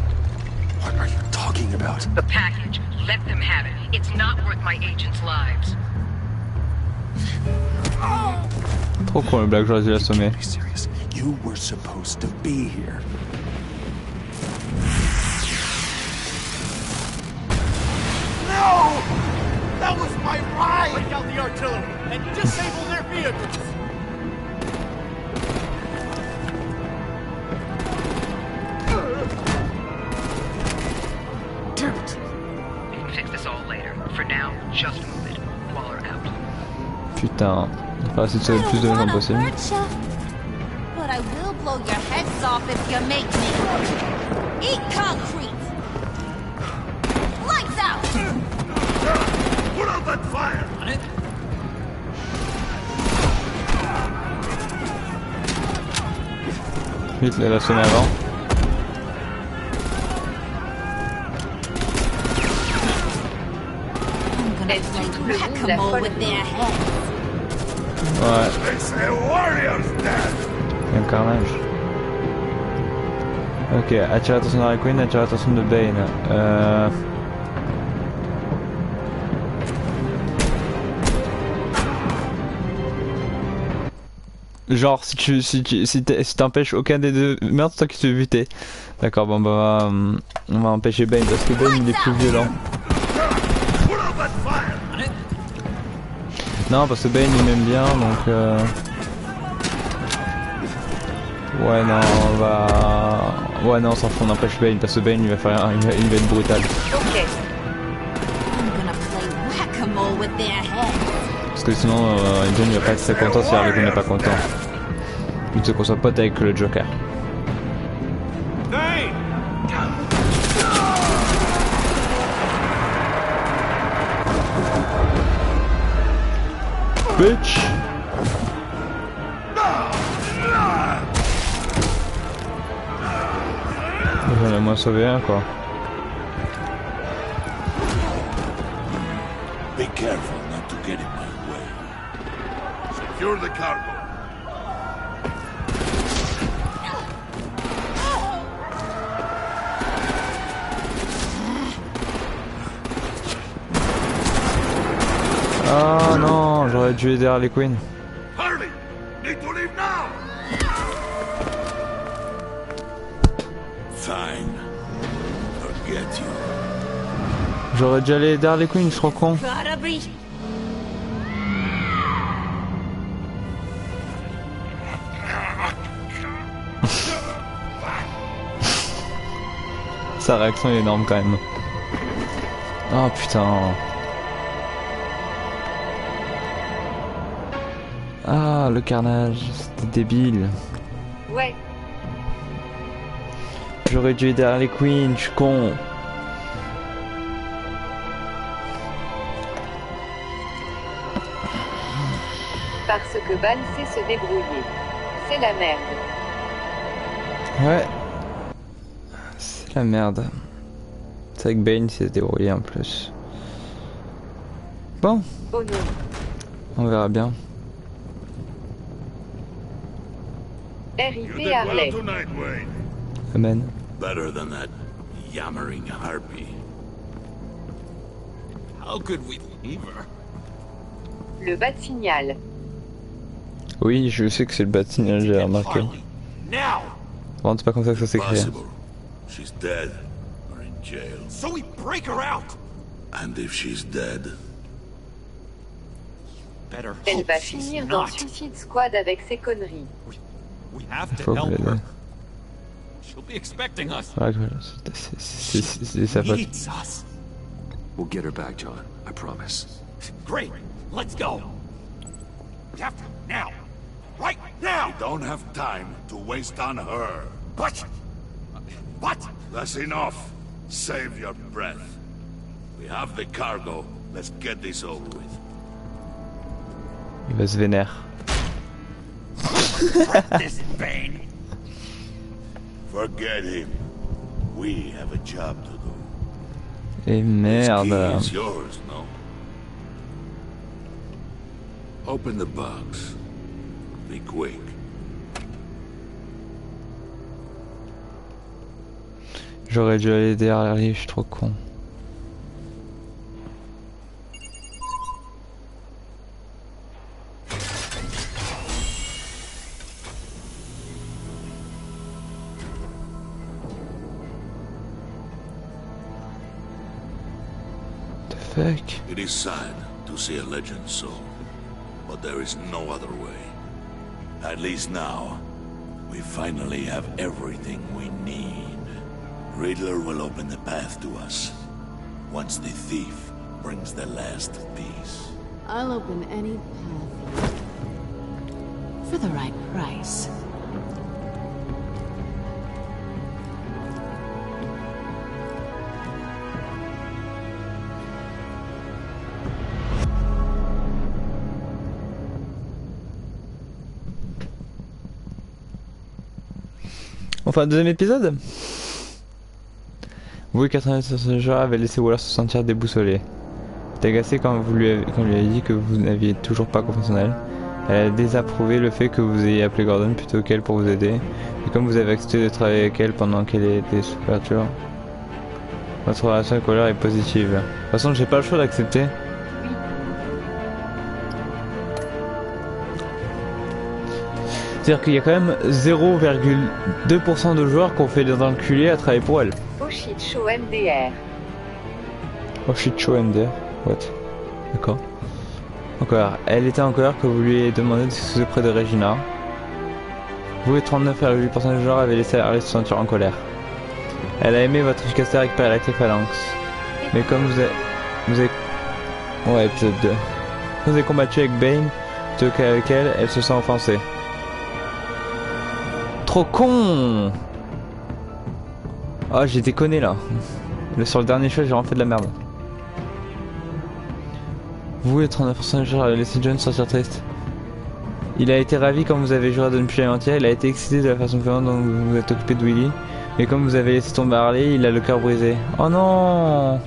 What are you talking about? The package. Let them have it. It's not worth my agents' lives. Trop con le blague, j'aurais dû l'assommer. You were supposed to be here. No! That was my ride! Break out the artillery and disable their vehicles! Damn it! We can fix this all later. For now, just move it. Waller out. Putain, il faut essayer de sauver le plus de gens possible. But I will blow your heads off if you make me. Eat concrete! Lights out! Put out that fire! Vite, il l'a sonné avant. Ouais. Il y a un carnage. Ok, attire l'attention de Harley Quinn, attire l'attention de Bane. Genre si t'empêches aucun des deux. Merde, c'est toi qui te fais buter. D'accord, bon bah on va empêcher Bane parce que Bane il est plus violent. Non, parce que Bane il m'aime bien donc ouais non on va. Ouais non on s'en fout, on empêche Bane parce que Bane il va faire il va être brutal. Parce que sinon John il va pas être très content si Harley Quinn n'est pas content. Il se qu'on soit pote avec le Joker. Bitch! J'en ai moins sauvé un quoi. Be careful not to get in my way. Secure the cargo. Oh non, j'aurais dû aider Harley Quinn. Harley, need to leave now. Fine. Forget you. J'aurais dû aller aider Harley Quinn, je suis trop con. Sa réaction est énorme quand même. Oh putain. Ah, le carnage, c'était débile. Ouais. J'aurais dû aider Harley Quinn, je suis con. Parce que Ban sait se débrouiller. C'est la merde. Ouais. C'est la merde. C'est vrai que Bane s'est débrouillé en plus. Bon. Oh non. On verra bien. R.I.P. Harley. Amen. Better than that yammering harpy. How could we leave her? Le bas de signal. Oui, je sais que c'est le bas de signal, j'ai remarqué. Bon, c'est pas comme ça que ça s'écrit. She's dead or in jail. So we break her out. And if she's dead, Elle va finir dans Suicide Squad avec ses conneries. We have to Faut help que her. She'll be expecting us. Ouais, c'est sa faute. Needs us. We'll get her back, John. I promise. Great. Let's go. We have to now. Right now. we don't have time to waste on her. What? What? That's enough. Save your breath. We have the cargo. Let's get this over with. Il va se vénère. This Bane. Forget him. We have a job to do. Et merde. This key is yours, no? Open the box. Be quick. J'aurais dû aller derrière lui, je suis trop con. It is sad to see a legend so, but there is no other way. At least now, we finally have everything we need. Riddler will open the path to us, once the thief brings the last piece. I'll open any path for the right price. Enfin, deuxième épisode. Vous et 80 joueurs avez laissé Waller se sentir déboussolé. Elle est agacée quand vous lui avez dit que vous n'aviez toujours pas confiance en elle. Elle a désapprouvé le fait que vous ayez appelé Gordon plutôt qu'elle pour vous aider. Et comme vous avez accepté de travailler avec elle pendant qu'elle était sous couverture, votre relation avec Waller est positive. De toute façon, j'ai pas le choix d'accepter. C'est-à-dire qu'il y a quand même 0,2% de joueurs qui ont fait des enculés à travailler pour elle. Oh shit show MDR. Oh shit show MDR. What? D'accord. Encore. Elle était en colère que vous lui ayez demandé de s'excuser près de Regina. Vous et 39,8% des joueurs avez laissé Harley se sentir en colère. Elle a aimé votre efficacité à récupérer la clé phalanx. Mais comme vous avez... Ouais, épisode 2. Vous avez combattu avec Bane, plutôt qu'avec elle, elle se sent offensée. Trop con. Ah, j'ai déconné là. Sur le dernier choix, j'ai vraiment fait de la merde. Vous et 39% des joueurs avez laissé John sortir triste. Il a été ravi quand vous avez juré de ne plus l'alimenter. Il a été excité de la façon violente dont vous vous êtes occupé de Willy. Mais comme vous avez laissé tomber Harley, il a le cœur brisé. Oh non.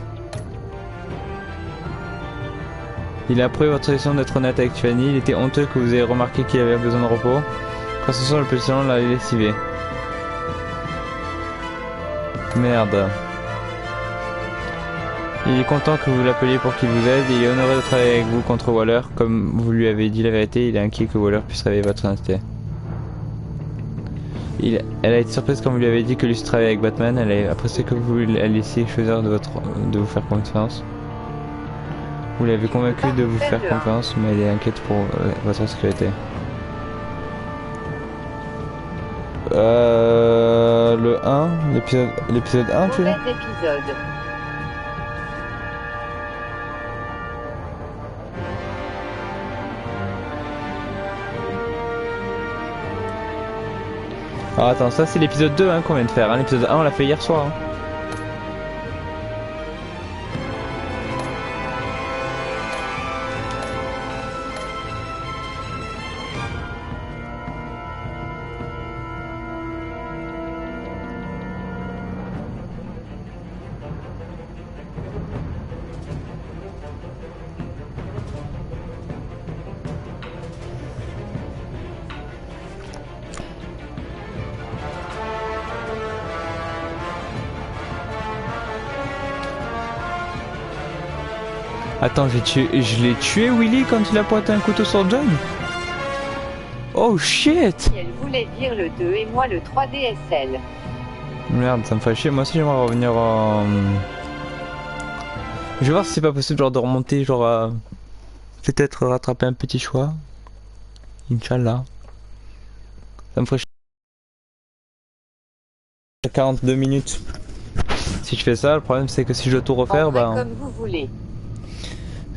Il a approuvé votre décision d'être honnête avec Tiffany. Il était honteux que vous ayez remarqué qu'il avait besoin de repos. Quand ce soir, le petit salon l'a lessivé. Merde. Il est content que vous l'appeliez pour qu'il vous aide. Il est honoré de travailler avec vous contre Waller. Comme vous lui avez dit la vérité, il est inquiet que Waller puisse réveiller votre honnêteté. Elle a été surprise quand vous lui avez dit que lui se travaillait avec Batman. Elle a apprécié que vous la laissiez choisir de vous faire confiance. Vous l'avez convaincu de vous faire confiance, mais elle est inquiète pour votre sécurité. Le 1, l'épisode 1, tu vois. Épisode. Alors attends, ça c'est l'épisode 2 hein, qu'on vient de faire. Hein. L'épisode 1 on l'a fait hier soir. Hein. Attends, je l'ai tué Willy quand il a pointé un couteau sur John. Oh shit. Elle voulait dire le 2 et moi le 3DSL. Merde, ça me fait chier. Moi aussi j'aimerais revenir en... Je vais voir si c'est pas possible genre de remonter, genre peut-être rattraper un petit choix. Inch'Allah. Ça me ferait chier. 42 minutes. Si je fais ça, le problème c'est que si je dois tout refaire, bah... Comme vous voulez.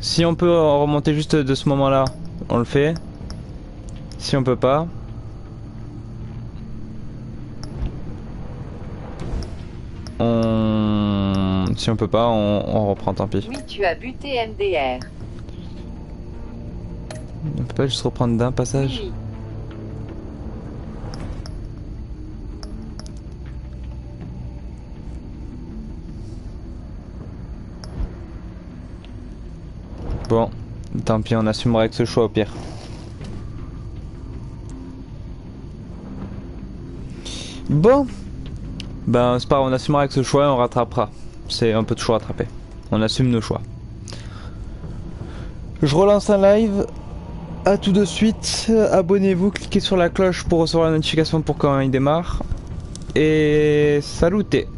Si on peut remonter juste de ce moment-là, on le fait. Si on peut pas... Si on peut pas, on reprend, tant pis. Oui, tu as buté MDR. On peut pas juste reprendre d'un passage. Oui. Bon, tant pis, on assumera avec ce choix au pire. Bon, ben c'est pas grave, on assumera avec ce choix et on rattrapera. C'est un peu de choix rattrapé. On assume nos choix. Je relance un live. A tout de suite. Abonnez-vous, cliquez sur la cloche pour recevoir la notification pour quand il démarre. Et salutez.